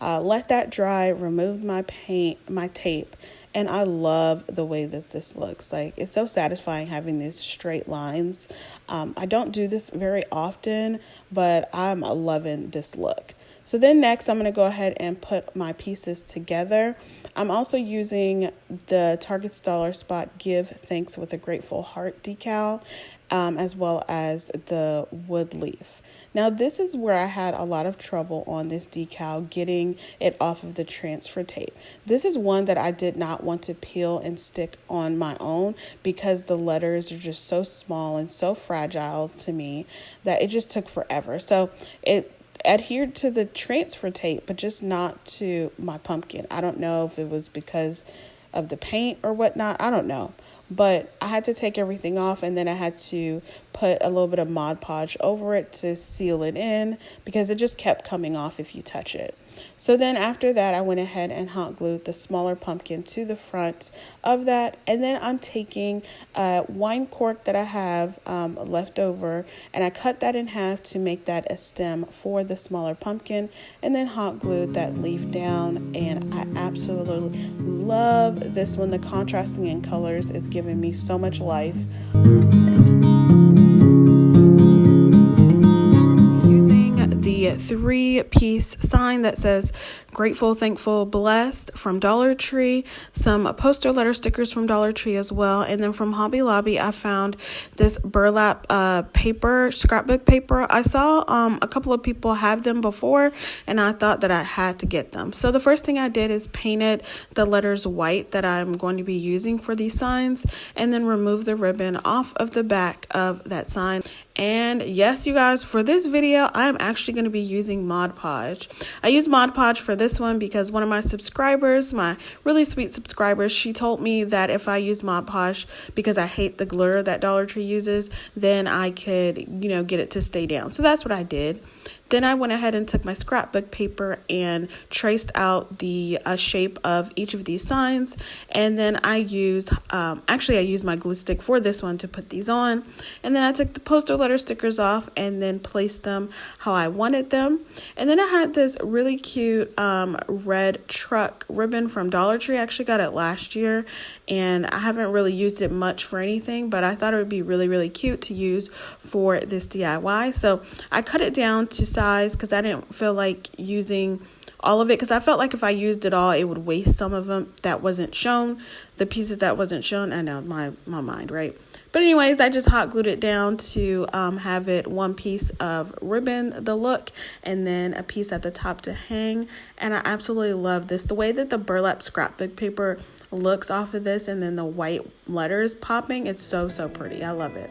Let that dry, removed my tape, and I love the way that this looks. Like, it's so satisfying having these straight lines. I don't do this very often, but I'm loving this look. So then next, I'm going to go ahead and put my pieces together. I'm also using the Target's Dollar Spot Give Thanks with a Grateful Heart decal, as well as the wood leaf. Now, this is where I had a lot of trouble on this decal getting it off of the transfer tape. This is one that I did not want to peel and stick on my own because the letters are just so small and so fragile to me that it just took forever. So it adhered to the transfer tape, but just not to my pumpkin. I don't know if it was because of the paint or whatnot. I don't know. But I had to take everything off, and then I had to put a little bit of Mod Podge over it to seal it in because it just kept coming off if you touch it. So then after that, I went ahead and hot glued the smaller pumpkin to the front of that. And then I'm taking a wine cork that I have left over, and I cut that in half to make that a stem for the smaller pumpkin, and then hot glued that leaf down. And I absolutely love this one. The contrasting in colors is giving me so much life. The 3-piece sign that says Grateful, Thankful, Blessed from Dollar Tree, some poster letter stickers from Dollar Tree as well, and then from Hobby Lobby I found this burlap paper, scrapbook paper. I saw a couple of people have them before, and I thought that I had to get them. So the first thing I did is painted the letters white that I'm going to be using for these signs, and then remove the ribbon off of the back of that sign. And yes, you guys, for this video, I'm actually going to be using Mod Podge. I used Mod Podge for this one because one of my subscribers, my really sweet subscribers, she told me that if I use Mod Podge, because I hate the glitter that Dollar Tree uses, then I could, get it to stay down. So that's what I did. Then I went ahead and took my scrapbook paper and traced out the shape of each of these signs. And then I used, I used my glue stick for this one to put these on. And then I took the poster letter stickers off and then placed them how I wanted them. And then I had this really cute red truck ribbon from Dollar Tree. I actually got it last year, and I haven't really used it much for anything, but I thought it would be really, really cute to use for this DIY. So I cut it down to size because I didn't feel like using all of it, because I felt like if I used it all, it would waste some of them that wasn't shown. The pieces that wasn't shown, I know, my mind, right? But anyways, I just hot glued it down to have it one piece of ribbon, the look, and then a piece at the top to hang. And I absolutely love this. The way that the burlap scrapbook paper looks off of this, and then the white letters popping, it's so, so pretty. I love it.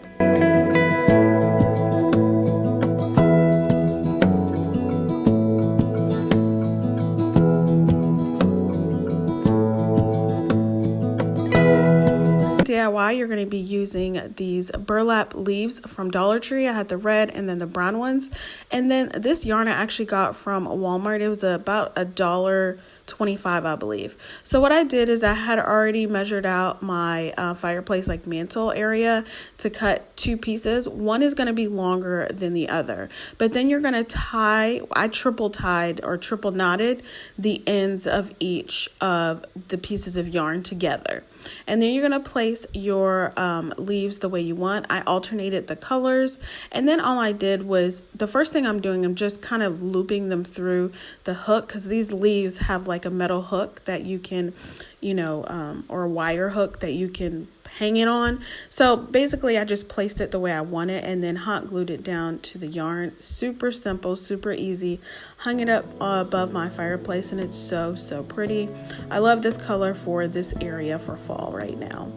DIY, you're going to be using these burlap leaves from Dollar Tree. I had the red and then the brown ones. And then this yarn I actually got from Walmart. It was about $1.25, I believe. So what I did is I had already measured out my fireplace mantle area to cut 2 pieces. One is going to be longer than the other, but then you're going to tie, I triple tied or triple knotted the ends of each of the pieces of yarn together. And then you're going to place your leaves the way you want. I alternated the colors, and then all I did was, the first thing I'm doing, I'm just kind of looping them through the hook, because these leaves have like a metal hook that you can, or a wire hook that you can hang it on. So basically I just placed it the way I want it and then hot glued it down to the yarn. Super simple, super easy. Hung it up above my fireplace, and it's so pretty. I love this color for this area for fall right now.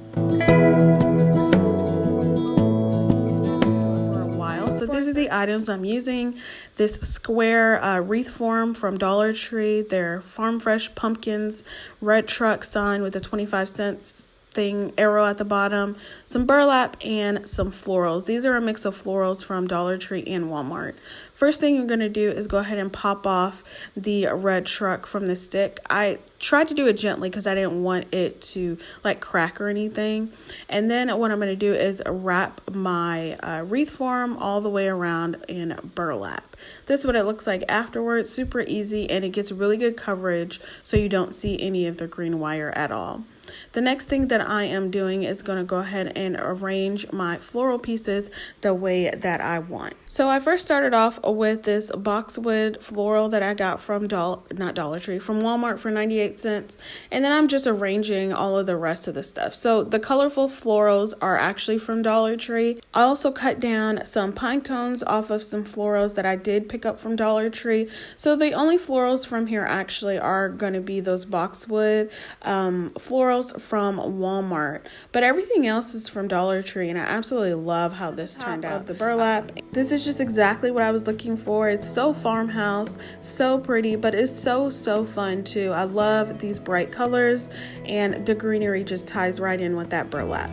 So these are the items I'm using. This square wreath form from Dollar Tree. They're Farm Fresh pumpkins, red truck sign with a 25-cent thing arrow at the bottom, some burlap, and some florals. These are a mix of florals from Dollar Tree and Walmart. First thing you're going to do is go ahead and pop off the red truck from the stick. I tried to do it gently because I didn't want it to like crack or anything. And then what I'm going to do is wrap my wreath form all the way around in burlap. This is what it looks like afterwards. Super easy, and it gets really good coverage so you don't see any of the green wire at all. The next thing that I am doing is going to go ahead and arrange my floral pieces the way that I want. So I first started off with this boxwood floral that I got from from Walmart for 98 cents. And then I'm just arranging all of the rest of the stuff. So the colorful florals are actually from Dollar Tree. I also cut down some pine cones off of some florals that I did pick up from Dollar Tree. So the only florals from here actually are going to be those boxwood florals from Walmart, but everything else is from Dollar Tree, and I absolutely love how this turned out. The burlap, this is just exactly what I was looking for. It's so farmhouse, so pretty, but it's so fun too. I love these bright colors, and the greenery just ties right in with that burlap.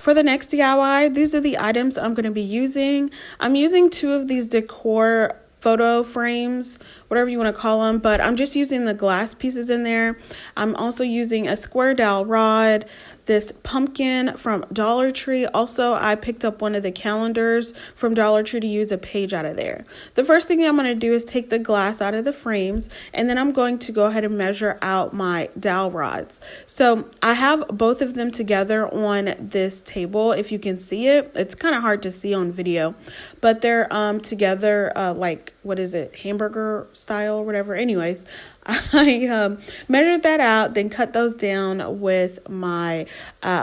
For the next DIY, these are the items I'm going to be using. I'm using 2 of these Decor photo frames, whatever you want to call them, but I'm just using the glass pieces in there. I'm also using a square dowel rod, this pumpkin from Dollar Tree. Also, I picked up one of the calendars from Dollar Tree to use a page out of there. The first thing I'm going to do is take the glass out of the frames, and then I'm going to go ahead and measure out my dowel rods. So I have both of them together on this table. If you can see it, it's kind of hard to see on video, but they're together like, what is it, hamburger style or whatever. Anyways, I measured that out, then cut those down with my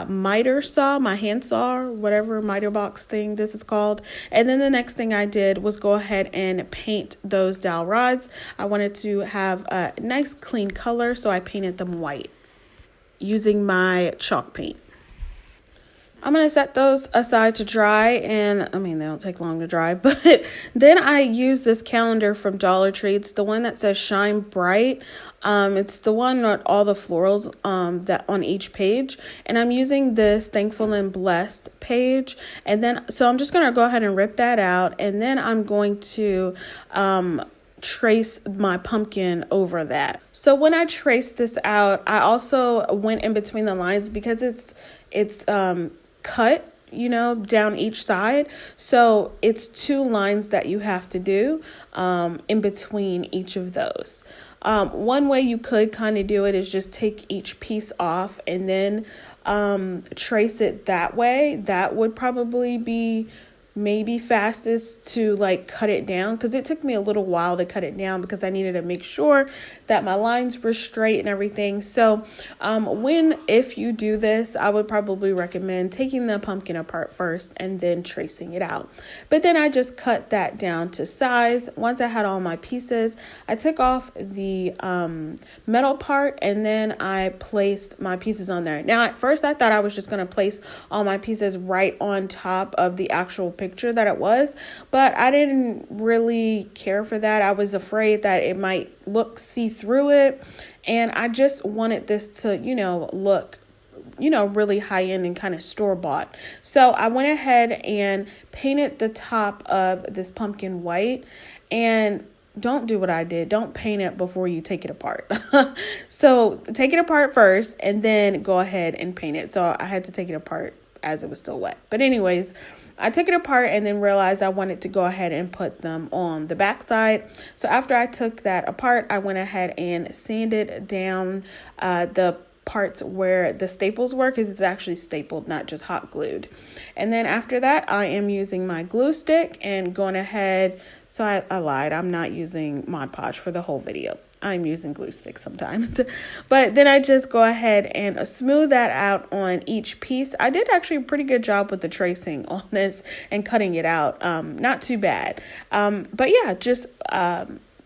miter saw, my hand saw, or whatever miter box thing this is called. And then the next thing I did was go ahead and paint those dowel rods. I wanted to have a nice clean color, so I painted them white using my chalk paint. I'm going to set those aside to dry, and I mean, they don't take long to dry, but then I use this calendar from Dollar Tree. It's the one that says Shine Bright. It's the one with all the florals that on each page, and I'm using this Thankful and Blessed page. And then, so I'm just going to go ahead and rip that out, and then I'm going to trace my pumpkin over that. So when I traced this out, I also went in between the lines because it's cut, down each side. So it's 2 lines that you have to do in between each of those. One way you could kind of do it is just take each piece off and then trace it that way. That would probably be maybe fastest to like cut it down, because it took me a little while to cut it down because I needed to make sure that my lines were straight and everything. So if you do this, I would probably recommend taking the pumpkin apart first and then tracing it out. But then I just cut that down to size. Once I had all my pieces, I took off the metal part, and then I placed my pieces on there. Now at first I thought I was just going to place all my pieces right on top of the actual picture that it was, but I didn't really care for that. I was afraid that it might look see through it, and I just wanted this to look really high end and kind of store bought. So I went ahead and painted the top of this pumpkin white. And don't do what I did. Don't paint it before you take it apart. So take it apart first and then go ahead and paint it. So I had to take it apart as it was still wet. But anyways, I took it apart and then realized I wanted to go ahead and put them on the back side. So after I took that apart, I went ahead and sanded down the parts where the staples were, because it's actually stapled, not just hot glued. And then after that, I am using my glue stick and going ahead. So I lied. I'm not using Mod Podge for the whole video. I'm using glue sticks sometimes. But then I just go ahead and smooth that out on each piece. I did actually a pretty good job with the tracing on this and cutting it out. Not too bad. But yeah, just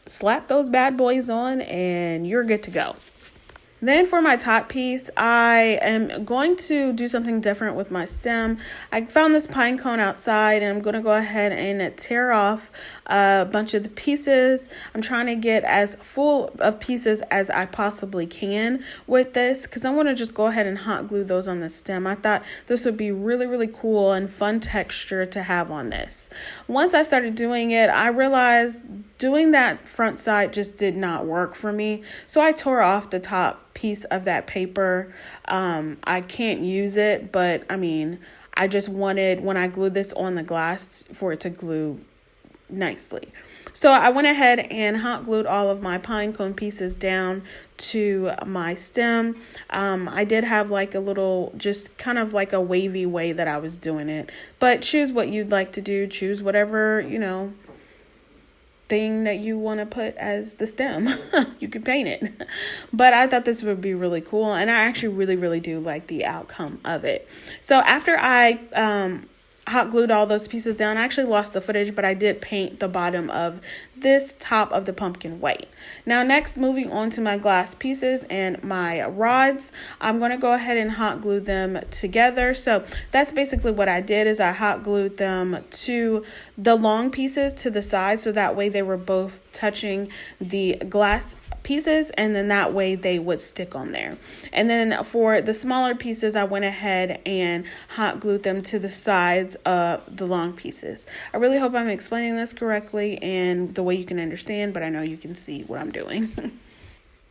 slap those bad boys on and you're good to go. Then for my top piece, I am going to do something different with my stem. I found this pine cone outside and I'm going to go ahead and tear off a bunch of the pieces. I'm trying to get as full of pieces as I possibly can with this, because I want to just go ahead and hot glue those on the stem. I thought this would be really, really cool and fun texture to have on this. Once I started doing it, I realized doing that front side just did not work for me. So I tore off the top piece of that paper. I can't use it, but I mean, I just wanted, when I glued this on the glass, for it to glue nicely. So I went ahead and hot glued all of my pine cone pieces down to my stem. I did have like a little, just kind of like a wavy way that I was doing it, but choose what you'd like to do. Choose whatever, you know, thing that you want to put as the stem. You can paint it. But I thought this would be really cool, and I actually really do like the outcome of it. So after I hot glued all those pieces down, I actually lost the footage, but I did paint the bottom of this top of the pumpkin white. Now next, moving on to my glass pieces and my rods, I'm going to go ahead and hot glue them together. So that's basically what I did, is I hot glued them to the long pieces to the side, so that way they were both touching the glass pieces, and then that way they would stick on there. And then for the smaller pieces, I went ahead and hot glued them to the sides of the long pieces. I really hope I'm explaining this correctly and the way you can understand, but I know you can see what I'm doing.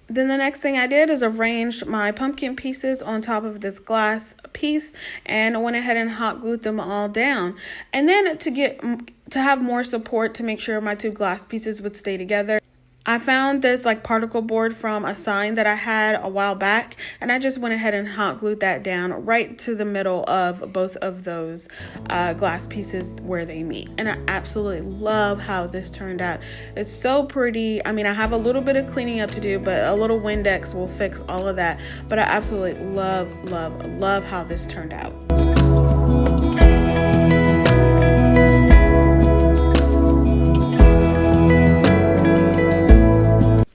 Then the next thing I did is arranged my pumpkin pieces on top of this glass piece, and I went ahead and hot glued them all down. And then to have more support, to make sure my two glass pieces would stay together, I found this like particle board from a sign that I had a while back, and I just went ahead and hot glued that down right to the middle of both of those glass pieces where they meet. And I absolutely love how this turned out. It's so pretty. I mean, I have a little bit of cleaning up to do, but a little Windex will fix all of that. But I absolutely love how this turned out.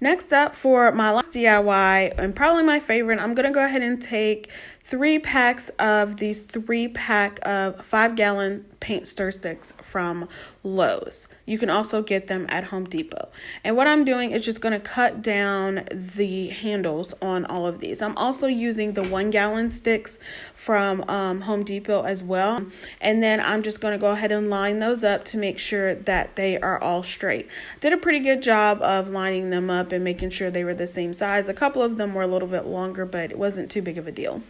Next up, for my last DIY, and probably my favorite, I'm going to go ahead and take 3 packs of these 3-pack of 5-gallon paint stir sticks from Lowe's. You can also get them at Home Depot. And what I'm doing is just going to cut down the handles on all of these. I'm also using the 1-gallon sticks from Home Depot as well. And then I'm just going to go ahead and line those up to make sure that they are all straight. Did a pretty good job of lining them up and making sure they were the same size. A couple of them were a little bit longer, but it wasn't too big of a deal.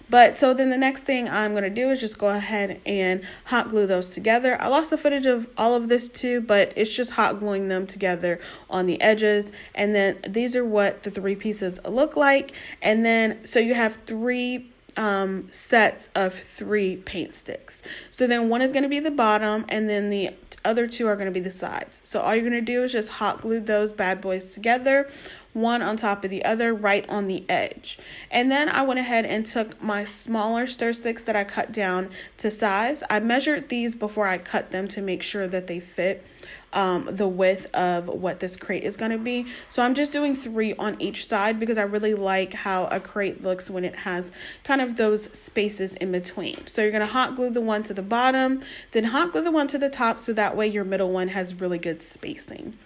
But so then the next thing I'm going to do is just go ahead and hot glue those together. I lost the footage of all of this too, but it's just hot gluing them together on the edges. And then these are what the 3 pieces look like. And then so you have 3 sets of 3 paint sticks. So then one is going to be the bottom, and then the other 2 are going to be the sides. So all you're going to do is just hot glue those bad boys together, one on top of the other, right on the edge. And then I went ahead and took my smaller stir sticks that I cut down to size. I measured these before I cut them to make sure that they fit the width of what this crate is going to be. So I'm just doing 3 on each side, because I really like how a crate looks when it has kind of those spaces in between. So you're going to hot glue the one to the bottom, then hot glue the one to the top, so that way your middle one has really good spacing.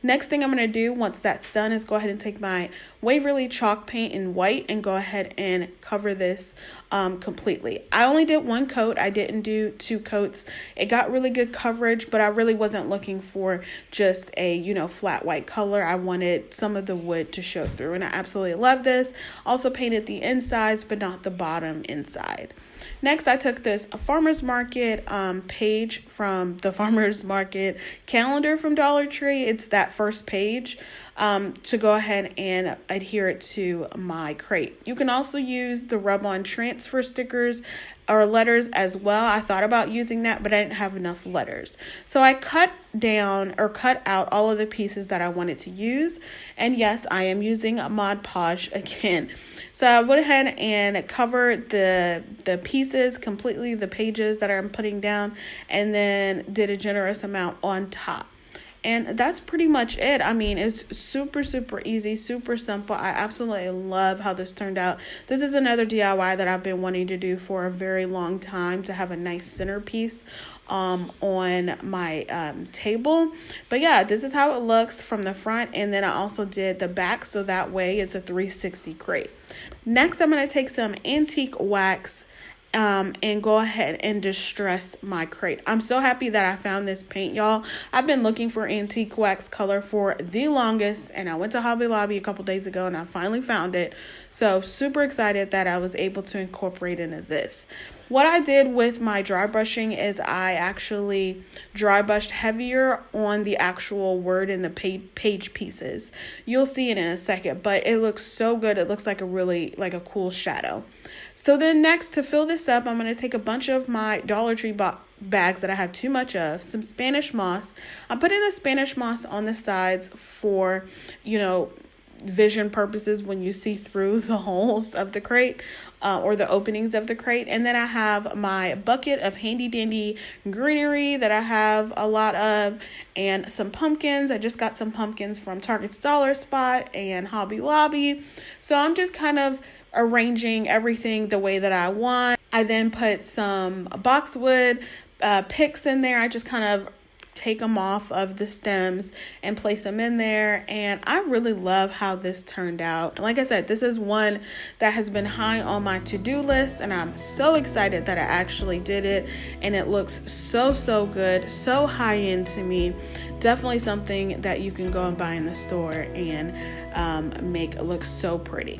Next thing I'm going to do once that's done is go ahead and take my Waverly chalk paint in white and go ahead and cover this completely. I only did 1 coat. I didn't do 2 coats. It got really good coverage, but I really wasn't looking for just a, flat white color. I wanted some of the wood to show through, and I absolutely love this. Also painted the insides, but not the bottom inside. Next, I took this farmer's market page from the farmer's market calendar from Dollar Tree. It's that first page to go ahead and adhere it to my crate. You can also use the rub-on transfer stickers or letters as well. I thought about using that, but I didn't have enough letters. So I cut out all of the pieces that I wanted to use. And yes, I am using Mod Podge again. So I went ahead and covered the pieces completely, the pages that I'm putting down, and then did a generous amount on top. And that's pretty much it. I mean, it's super, super easy, super simple. I absolutely love how this turned out. This is another DIY that I've been wanting to do for a very long time, to have a nice centerpiece on my table. But yeah, this is how it looks from the front. And then I also did the back, so that way it's a 360 crate. Next, I'm going to take some antique wax and go ahead and distress my crate. I'm so happy that I found this paint, y'all. I've been looking for antique wax color for the longest, and I went to Hobby Lobby a couple days ago and I finally found it. So super excited that I was able to incorporate into this. What I did with my dry brushing is I actually dry brushed heavier on the actual word in the page pieces. You'll see it in a second, but it looks so good. It looks like a cool shadow. So then next, to fill this up, I'm going to take a bunch of my Dollar Tree bags that I have too much of, some Spanish moss. I'm putting the Spanish moss on the sides for, vision purposes when you see through the holes of the crate or the openings of the crate. And then I have my bucket of handy dandy greenery that I have a lot of, and some pumpkins. I just got some pumpkins from Target's Dollar Spot and Hobby Lobby. So I'm just kind of arranging everything the way that I want. I then put some boxwood picks in there. I just kind of take them off of the stems and place them in there, and I really love how this turned out. Like I said, this is one that has been high on my to-do list, and I'm so excited that I actually did it, and it looks so good, so high end to me. Definitely something that you can go and buy in the store and make look so pretty.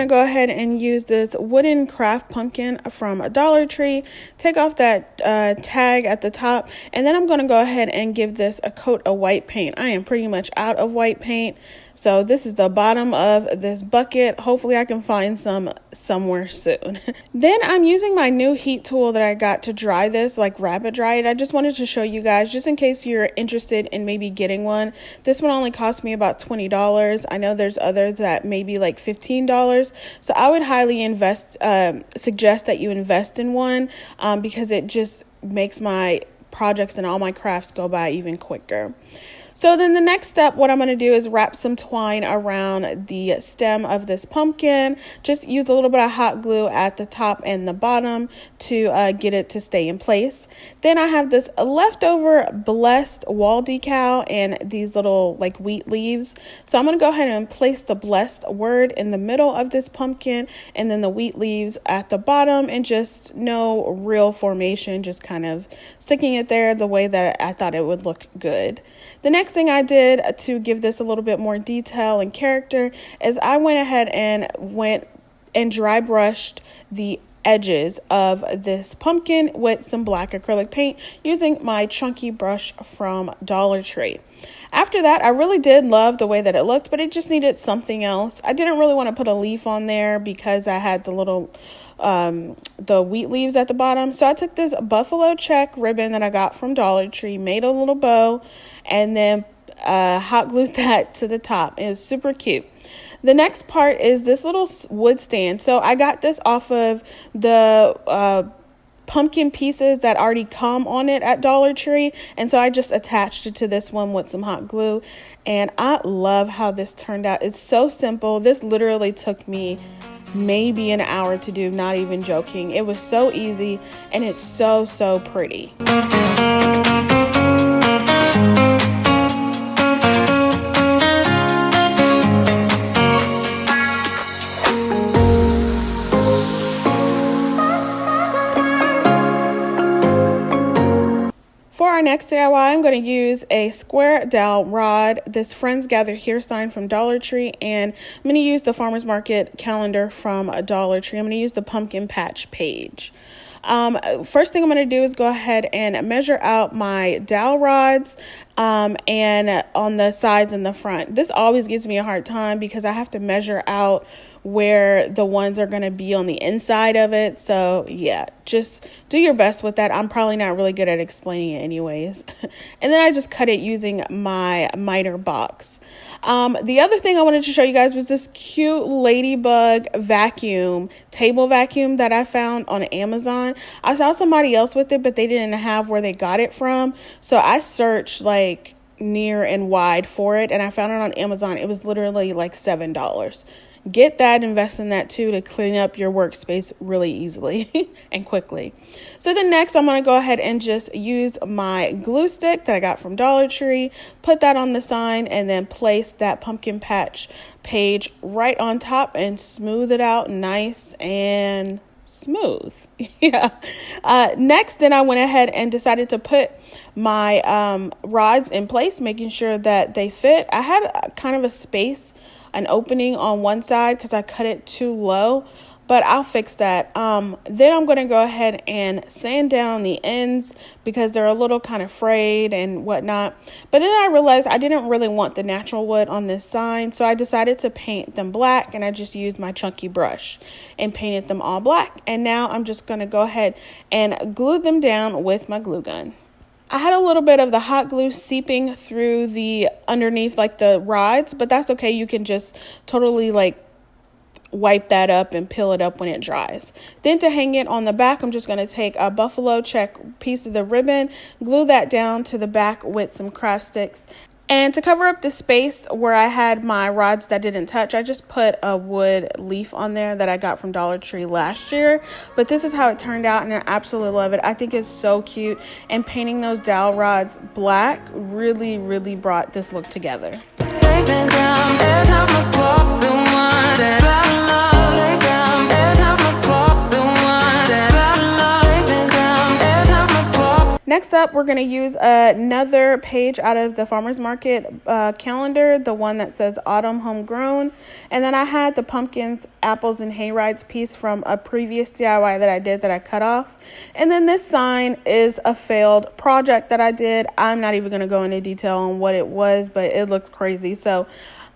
Go ahead and use this wooden craft pumpkin from Dollar Tree. Take off that tag at the top, and then I'm going to go ahead and give this a coat of white paint. I am pretty much out of white paint, so this is the bottom of this bucket. Hopefully I can find some somewhere soon. Then I'm using my new heat tool that I got to dry this, like rapid dry it. I just wanted to show you guys, just in case you're interested in maybe getting one. This one only cost me about $20. I know there's others that maybe like $15. So I would highly suggest that you invest in one because it just makes my projects and all my crafts go by even quicker. So then the next step, what I'm going to do is wrap some twine around the stem of this pumpkin. Just use a little bit of hot glue at the top and the bottom to get it to stay in place. Then I have this leftover blessed wall decal and these little like wheat leaves. So I'm going to go ahead and place the blessed word in the middle of this pumpkin and then the wheat leaves at the bottom, and just no real formation, just kind of sticking it there the way that I thought it would look good. The next thing I did to give this a little bit more detail and character is I went ahead and dry brushed the edges of this pumpkin with some black acrylic paint using my chunky brush from Dollar Tree. After that, I really did love the way that it looked, but it just needed something else. I didn't really want to put a leaf on there because I had the little the wheat leaves at the bottom. So I took this buffalo check ribbon that I got from Dollar Tree, made a little bow, and then hot glued that to the top. It was super cute. The next part is this little wood stand. So I got this off of the pumpkin pieces that already come on it at Dollar Tree, and so I just attached it to this one with some hot glue, and I love how this turned out. It's so simple. This literally took me maybe an hour to do, not even joking. It was so easy, and it's so pretty. our next DIY, I'm going to use a square dowel rod, this Friends Gather Here sign from Dollar Tree, and I'm going to use the Farmer's Market calendar from Dollar Tree. I'm going to use the pumpkin patch page. First thing I'm going to do is go ahead and measure out my dowel rods and on the sides and the front. This always gives me a hard time because I have to measure out where the ones are going to be on the inside of it. So yeah, just do your best with that. I'm probably not really good at explaining it anyways. And then I just cut it using my miter box. The other thing I wanted to show you guys was this cute Ladybug vacuum, table vacuum that I found on Amazon. I saw somebody else with it, but they didn't have where they got it from. So I searched like near and wide for it, and I found it on Amazon. It was literally like $7. Get that, invest in that too, to clean up your workspace really easily and quickly. So then next I'm going to go ahead and just use my glue stick that I got from Dollar Tree, put that on the sign, and then place that pumpkin patch page right on top and smooth it out nice and smooth. Yeah. Next, then I went ahead and decided to put my rods in place, making sure that they fit. I had kind of a space, an opening on one side because I cut it too low, but I'll fix that. Then I'm going to go ahead and sand down the ends because they're a little kind of frayed and whatnot. But then I realized I didn't really want the natural wood on this sign, so I decided to paint them black, and I just used my chunky brush and painted them all black. And now I'm just going to go ahead and glue them down with my glue gun. I had a little bit of the hot glue seeping through the underneath, like the rods, but that's okay. You can just totally like wipe that up and peel it up when it dries. Then to hang it on the back, I'm just going to take a buffalo check piece of the ribbon, glue that down to the back with some craft sticks. And to cover up the space where I had my rods that didn't touch, I just put a wood leaf on there that I got from Dollar Tree last year. But this is how it turned out, and I absolutely love it. I think it's so cute. And painting those dowel rods black really, really brought this look together. Next up, we're going to use another page out of the Farmer's Market calendar, the one that says Autumn Homegrown. And then I had the pumpkins, apples, and hayrides piece from a previous DIY that I did that I cut off. And then this sign is a failed project that I did. I'm not even going to go into detail on what it was, but it looked crazy. So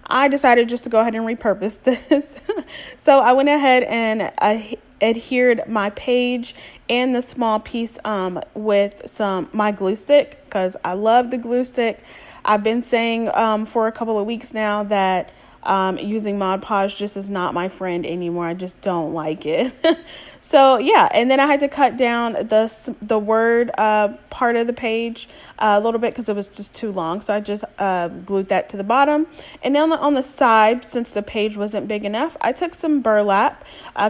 I decided just to go ahead and repurpose this. So I went ahead and adhered my page and the small piece with my glue stick, because I love the glue stick. I've been saying for a couple of weeks now that using Mod Podge just is not my friend anymore. I just don't like it. So yeah, and then I had to cut down the word part of the page a little bit because it was just too long. So I just glued that to the bottom. And then on the side, since the page wasn't big enough, I took some burlap,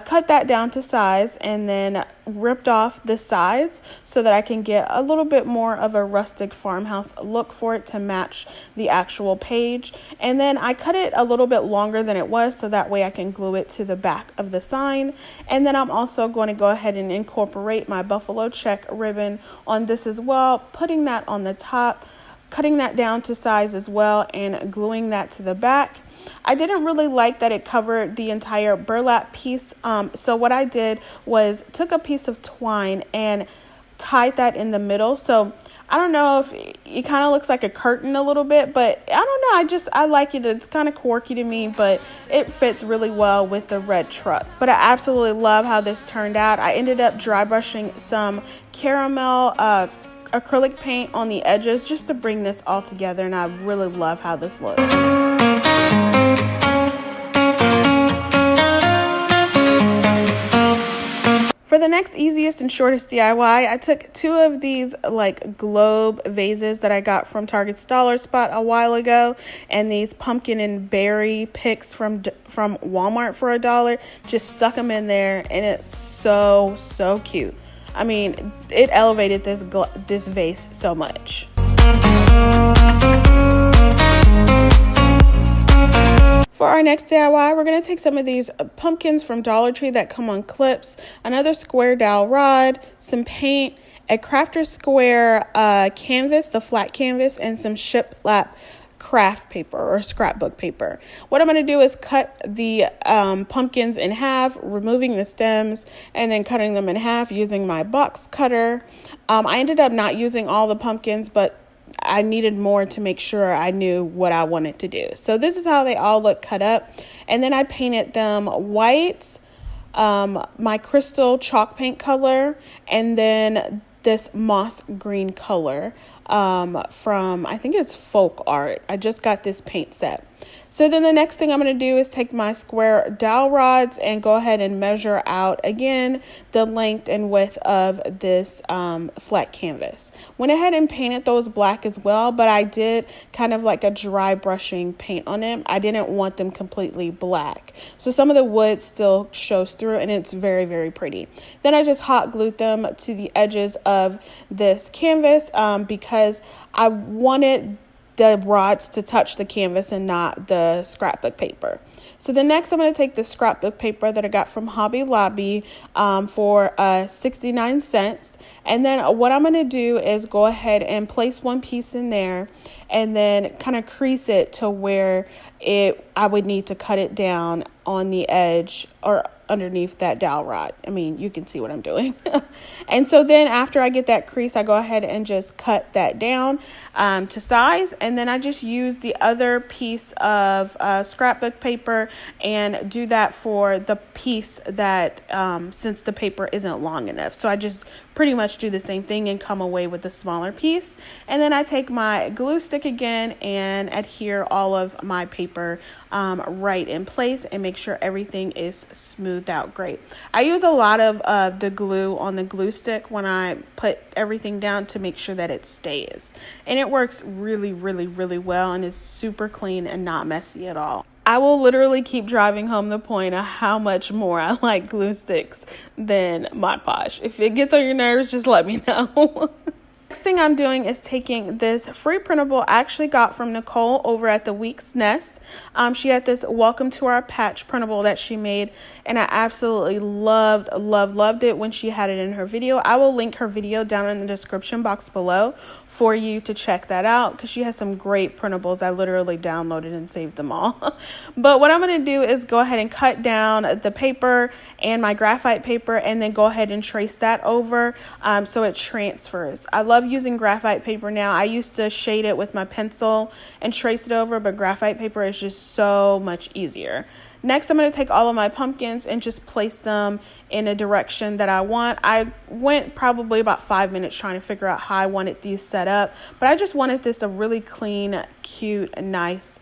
cut that down to size, and then ripped off the sides so that I can get a little bit more of a rustic farmhouse look for it to match the actual page. And then I cut it a little bit longer than it was so that way I can glue it to the back of the sign. And then I'm also going to go ahead and incorporate my buffalo check ribbon on this as well, putting that on the top, cutting that down to size as well, and gluing that to the back. I didn't really like that it covered the entire burlap piece, so what I did was took a piece of twine and tied that in the middle. So I don't know if it kind of looks like a curtain a little bit, but I don't know. I like it. It's kind of quirky to me, but it fits really well with the red truck. But I absolutely love how this turned out. I ended up dry brushing some caramel acrylic paint on the edges just to bring this all together, and I really love how this looks. For the next easiest and shortest DIY, I took two of these like globe vases that I got from Target's Dollar Spot a while ago, and these pumpkin and berry picks from Walmart for $1. Just stuck them in there, and it's so cute. I mean, it elevated this vase so much. For our next DIY, we're going to take some of these pumpkins from Dollar Tree that come on clips, another square dowel rod, some paint, a crafter square canvas, the flat canvas, and some shiplap craft paper or scrapbook paper. What I'm going to do is cut the pumpkins in half, removing the stems, and then cutting them in half using my box cutter. I ended up not using all the pumpkins, but I needed more to make sure I knew what I wanted to do. So this is how they all look cut up. And then I painted them white, my crystal chalk paint color, and then this moss green color from, I think it's Folk Art. I just got this paint set. So then the next thing I'm going to do is take my square dowel rods and go ahead and measure out again the length and width of this flat canvas. Went ahead and painted those black as well, but I did kind of like a dry brushing paint on them. I didn't want them completely black. So some of the wood still shows through and it's very, very pretty. Then I just hot glued them to the edges of this canvas because I wanted the rods to touch the canvas and not the scrapbook paper. So the next I'm going to take the scrapbook paper that I got from Hobby Lobby for 69 cents. And then what I'm going to do is go ahead and place one piece in there and then kind of crease it to where I would need to cut it down on the edge or underneath that dowel rod. I mean, you can see what I'm doing. And so then after I get that crease, I go ahead and just cut that down to size. And then I just use the other piece of scrapbook paper and do that for the piece that since the paper isn't long enough. So I just pretty much do the same thing and come away with a smaller piece. And then I take my glue stick again and adhere all of my paper right in place and make sure everything is smoothed out great. I use a lot of the glue on the glue stick when I put everything down to make sure that it stays. And it works really, really, really well and it's super clean and not messy at all. I will literally keep driving home the point of how much more I like glue sticks than Mod Podge. If it gets on your nerves, just let me know. Next thing I'm doing is taking this free printable I actually got from Nicole over at the Week's Nest. She had this Welcome to Our Patch printable that she made, and I absolutely loved it when she had it in her video. I will link her video down in the description box below for you to check that out because she has some great printables. I literally downloaded and saved them all. But what I'm going to do is go ahead and cut down the paper and my graphite paper and then go ahead and trace that over so it transfers. I love using graphite paper now. I used to shade it with my pencil and trace it over, but graphite paper is just so much easier. Next, I'm going to take all of my pumpkins and just place them in a direction that I want. I went probably about 5 minutes trying to figure out how I wanted these set up, but I just wanted this a really clean, cute, nice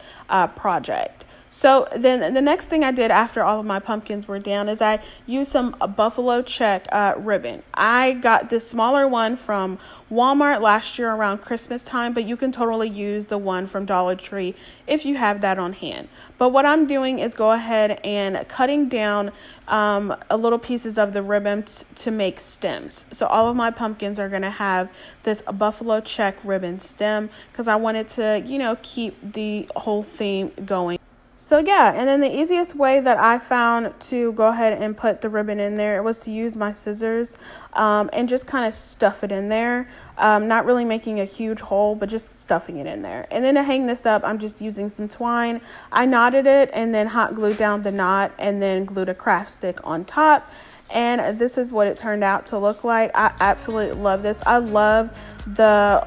project. So then the next thing I did after all of my pumpkins were down is I used some buffalo check ribbon. I got this smaller one from Walmart last year around Christmas time, but you can totally use the one from Dollar Tree if you have that on hand. But what I'm doing is go ahead and cutting down a little pieces of the ribbon to make stems. So all of my pumpkins are going to have this buffalo check ribbon stem because I wanted to, keep the whole theme going. So yeah, and then the easiest way that I found to go ahead and put the ribbon in there was to use my scissors and just kind of stuff it in there. Not really making a huge hole, but just stuffing it in there. And then to hang this up, I'm just using some twine. I knotted it and then hot glued down the knot and then glued a craft stick on top. And this is what it turned out to look like. I absolutely love this. I love the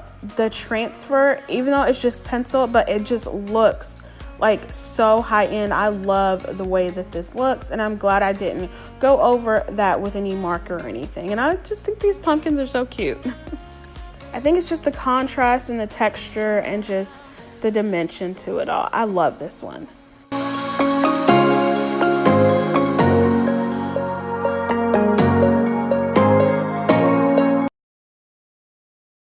transfer, even though it's just pencil, but it just looks like so high end. I love the way that this looks, and I'm glad I didn't go over that with any marker or anything. And I just think these pumpkins are so cute. I think it's just the contrast and the texture and just the dimension to it all. I love this one.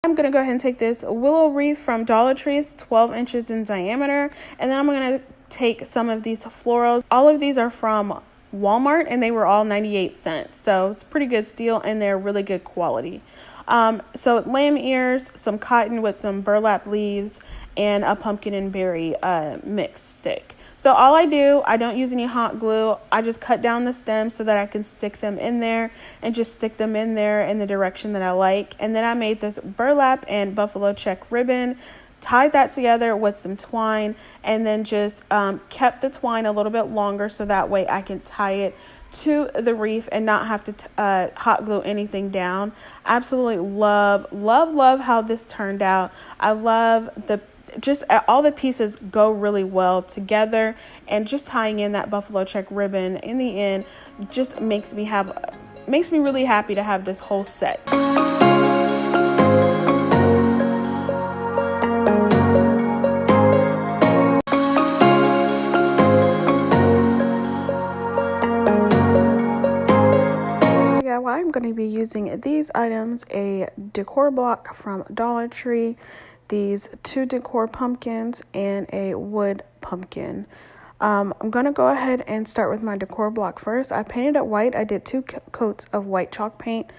I'm going to go ahead and take this willow wreath from Dollar Tree. It's 12 inches in diameter. And then I'm going to take some of these florals. All of these are from Walmart and they were all 98 cents. So it's a pretty good steal and they're really good quality. So lamb ears, some cotton with some burlap leaves, and a pumpkin and berry mix stick. So all I do, I don't use any hot glue. I just cut down the stems so that I can stick them in there and just stick them in there in the direction that I like. And then I made this burlap and buffalo check ribbon, tied that together with some twine, and then just kept the twine a little bit longer so that way I can tie it to the wreath and not have to hot glue anything down. Absolutely love how this turned out. I love just all the pieces go really well together, and just tying in that buffalo check ribbon in the end just makes me really happy to have this whole set. I'm going to be using these items: a decor block from Dollar Tree, these 2 decor pumpkins, and a wood pumpkin. I'm going to go ahead and start with my decor block first. I painted it white. I did 2 coats of white chalk paint.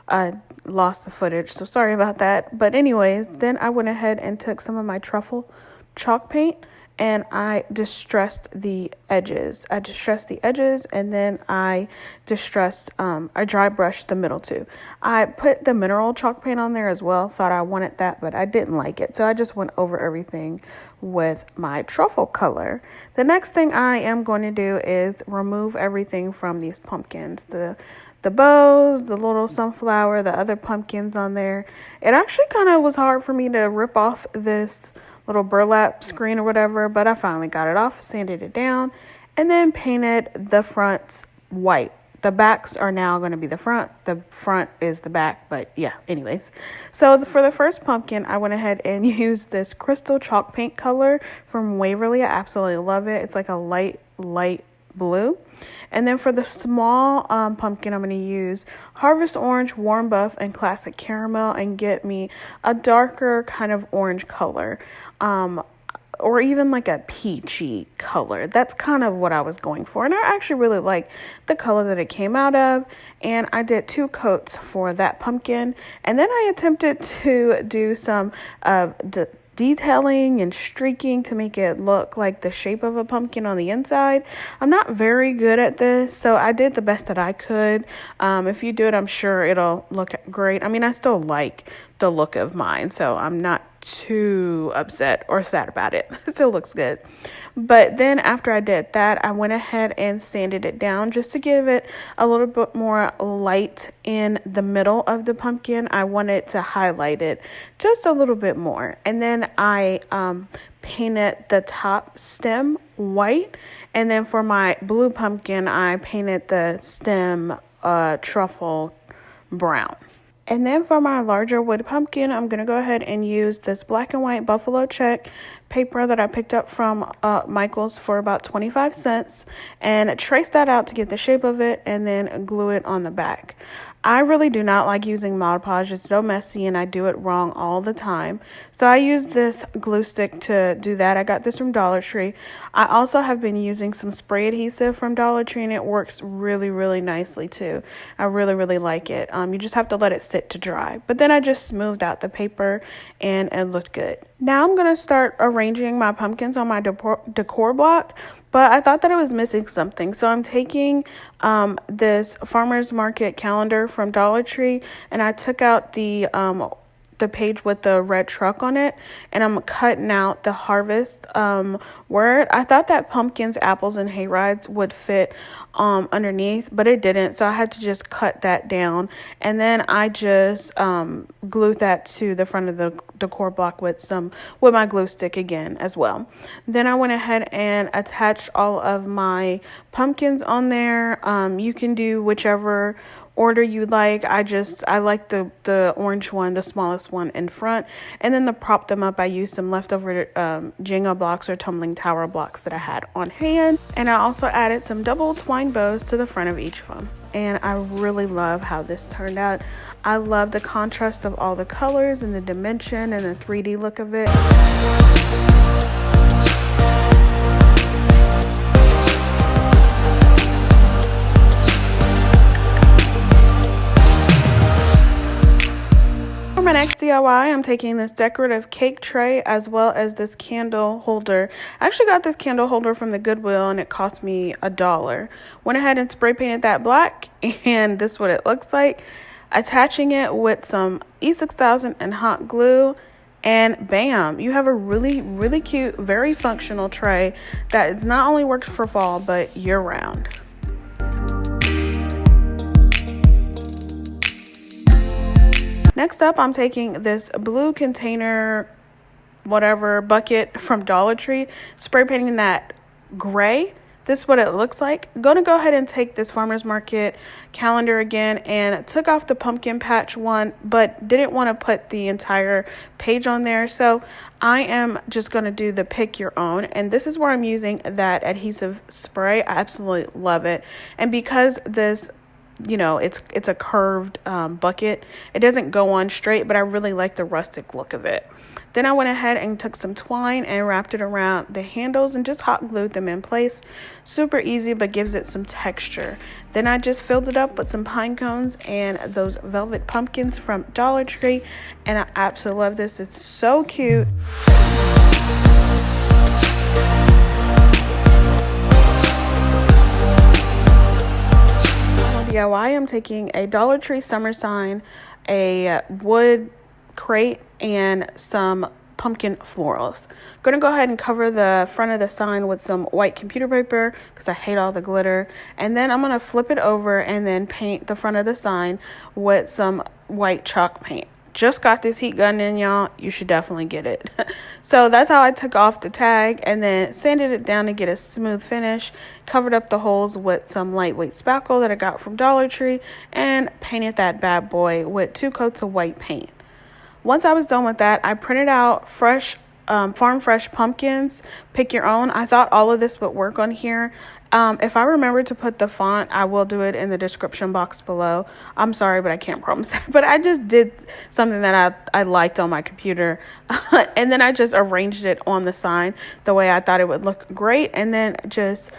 I lost the footage, so sorry about that. But anyways, then I went ahead and took some of my truffle chalk paint, and I distressed the edges. And then I dry brushed the middle too. I put the mineral chalk paint on there as well. Thought I wanted that, but I didn't like it. So I just went over everything with my truffle color. The next thing I am going to do is remove everything from these pumpkins. The bows, the little sunflower, the other pumpkins on there. It actually kind of was hard for me to rip off this little burlap screen or whatever, but I finally got it off, sanded it down, and then painted the fronts white. The backs are now going to be the front is the back, but yeah, anyways. So for the first pumpkin, I went ahead and used this crystal chalk paint color from Waverly. I absolutely love it. It's like a light blue. And then for the small pumpkin, I'm going to use Harvest Orange, Warm Buff, and Classic Caramel, and get me a darker kind of orange color, or even like a peachy color. That's kind of what I was going for, and I actually really like the color that it came out of. And I did 2 coats for that pumpkin, and then I attempted to do some detailing and streaking to make it look like the shape of a pumpkin on the inside. I'm not very good at this, so I did the best that I could. If you do it, I'm sure it'll look great. I mean, I still like the look of mine, so I'm not too upset or sad about it. It still looks good. But then after I did that, I went ahead and sanded it down just to give it a little bit more light in the middle of the pumpkin. I wanted to highlight it just a little bit more. And then I painted the top stem white. And then for my blue pumpkin, I painted the stem truffle brown. And then for my larger wood pumpkin, I'm going to go ahead and use this black and white buffalo check paper that I picked up from Michael's for about 25 cents, and trace that out to get the shape of it, and then glue it on the back. I really do not like using Mod Podge. It's so messy and I do it wrong all the time. So I use this glue stick to do that. I got this from Dollar Tree. I also have been using some spray adhesive from Dollar Tree, and it works really nicely too. I really like it. You just have to let it sit to dry. But then I just smoothed out the paper and it looked good. Now I'm going to start arranging my pumpkins on my decor block. But I thought that it was missing something. So I'm taking this farmer's market calendar from Dollar Tree, and I took out the page with the red truck on it, and I'm cutting out the harvest word. I thought that pumpkins, apples, and hayrides would fit underneath, but it didn't, so I had to just cut that down. And then I just glued that to the front of the decor block with my glue stick again as well. Then I went ahead and attached all of my pumpkins on there. You can do whichever order you like. I like the orange one, the smallest one in front, and then to prop them up I used some leftover Jenga blocks or tumbling tower blocks that I had on hand, and I also added some double twine bows to the front of each of them. And I really love how this turned out. I love the contrast of all the colors and the dimension and the 3D look of it. For my next DIY, I'm taking this decorative cake tray as well as this candle holder. I actually got this candle holder from the Goodwill and it cost me $1. Went ahead and spray painted that black, and this is what it looks like. Attaching it with some E6000 and hot glue, and bam, you have a really cute, very functional tray that is not only works for fall but year round. Next up, I'm taking this blue container, whatever, bucket from Dollar Tree, spray painting that gray. This is what it looks like. I'm going to go ahead and take this farmer's market calendar again and took off the pumpkin patch one, but didn't want to put the entire page on there. So I am just going to do the pick your own. And this is where I'm using that adhesive spray. I absolutely love it. And because this, you know, it's a curved bucket, it doesn't go on straight, but I really like the rustic look of it. Then I went ahead and took some twine and wrapped it around the handles and just hot glued them in place. Super easy, but gives it some texture. Then I just filled it up with some pine cones and those velvet pumpkins from Dollar Tree, and I absolutely love this. It's so cute. DIY, I'm taking a Dollar Tree summer sign, a wood crate, and some pumpkin florals. Going to go ahead and cover the front of the sign with some white computer paper because I hate all the glitter. And then I'm going to flip it over and then paint the front of the sign with some white chalk paint. Just got this heat gun in, y'all. You should definitely get it. So that's how I took off the tag and then sanded it down to get a smooth finish. Covered up the holes with some lightweight spackle that I got from Dollar Tree and painted that bad boy with 2 coats of white paint. Once I was done with that, I printed out fresh, farm fresh pumpkins. Pick your own. I thought all of this would work on here. If I remember to put the font, I will do it in the description box below. I'm sorry, but I can't promise that. But I just did something that I liked on my computer. And then I just arranged it on the sign the way I thought it would look great. And then just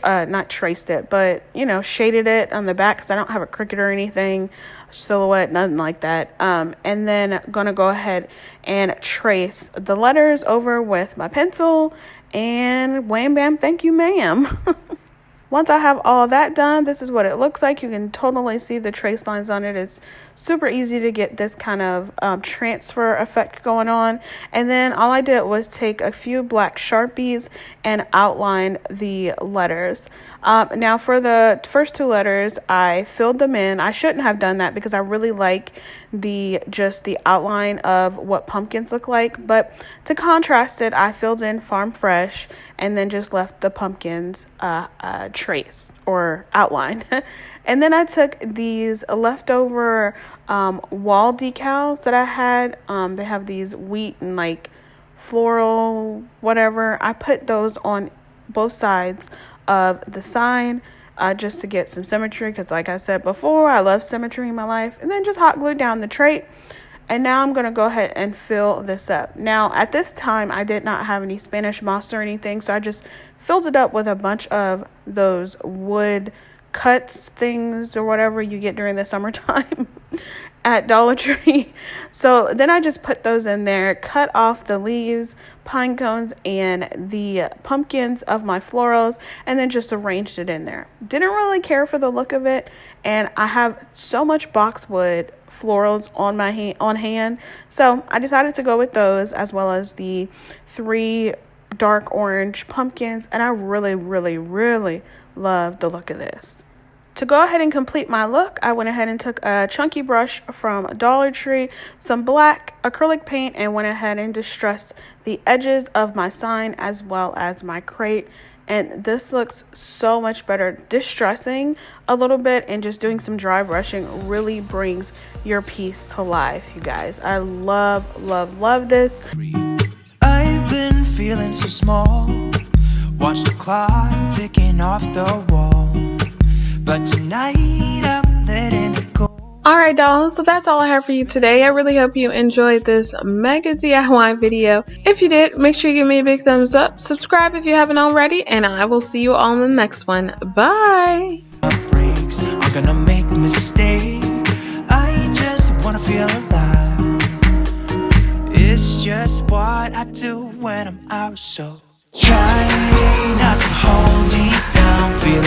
not traced it, but, you know, shaded it on the back because I don't have a Cricut or anything, silhouette, nothing like that. And then gonna go ahead and trace the letters over with my pencil, and wham bam, thank you ma'am. Once I have all that done, this is what it looks like. You can totally see the trace lines on it. It's super easy to get this kind of transfer effect going on. And then all I did was take a few black Sharpies and outline the letters. Now for the first 2 letters, I filled them in. I shouldn't have done that because I really like the outline of what pumpkins look like. But to contrast it, I filled in Farm Fresh and then just left the pumpkins traced or outlined. And then I took these leftover wall decals that I had. They have these wheat and like floral whatever. I put those on both sides of the sign just to get some symmetry because, like I said before, I love symmetry in my life. And then just hot glued down the tray. And now I'm going to go ahead and fill this up. Now, at this time, I did not have any Spanish moss or anything, so I just filled it up with a bunch of those wood cuts things or whatever you get during the summertime at Dollar Tree. So then I just put those in there, cut off the leaves, pine cones, and the pumpkins of my florals, and then just arranged it in there. Didn't really care for the look of it, and I have so much boxwood florals on hand, so I decided to go with those as well as the 3 dark orange pumpkins, and I really love the look of this. To go ahead and complete my look, I went ahead and took a chunky brush from Dollar Tree, some black acrylic paint, and went ahead and distressed the edges of my sign as well as my crate. And this looks so much better. Distressing a little bit and just doing some dry brushing really brings your piece to life, you guys. I love this. I've been feeling so small. Watch the clock ticking off the wall. But tonight I'm letting it go. Alright dolls, so that's all I have for you today. I really hope you enjoyed this mega DIY video. If you did, make sure you give me a big thumbs up, subscribe if you haven't already, and I will see you all in the next one. Bye! I'm gonna make mistakes. I just wanna feel alive. just what I do when I'm out. So try not to hold me down, feel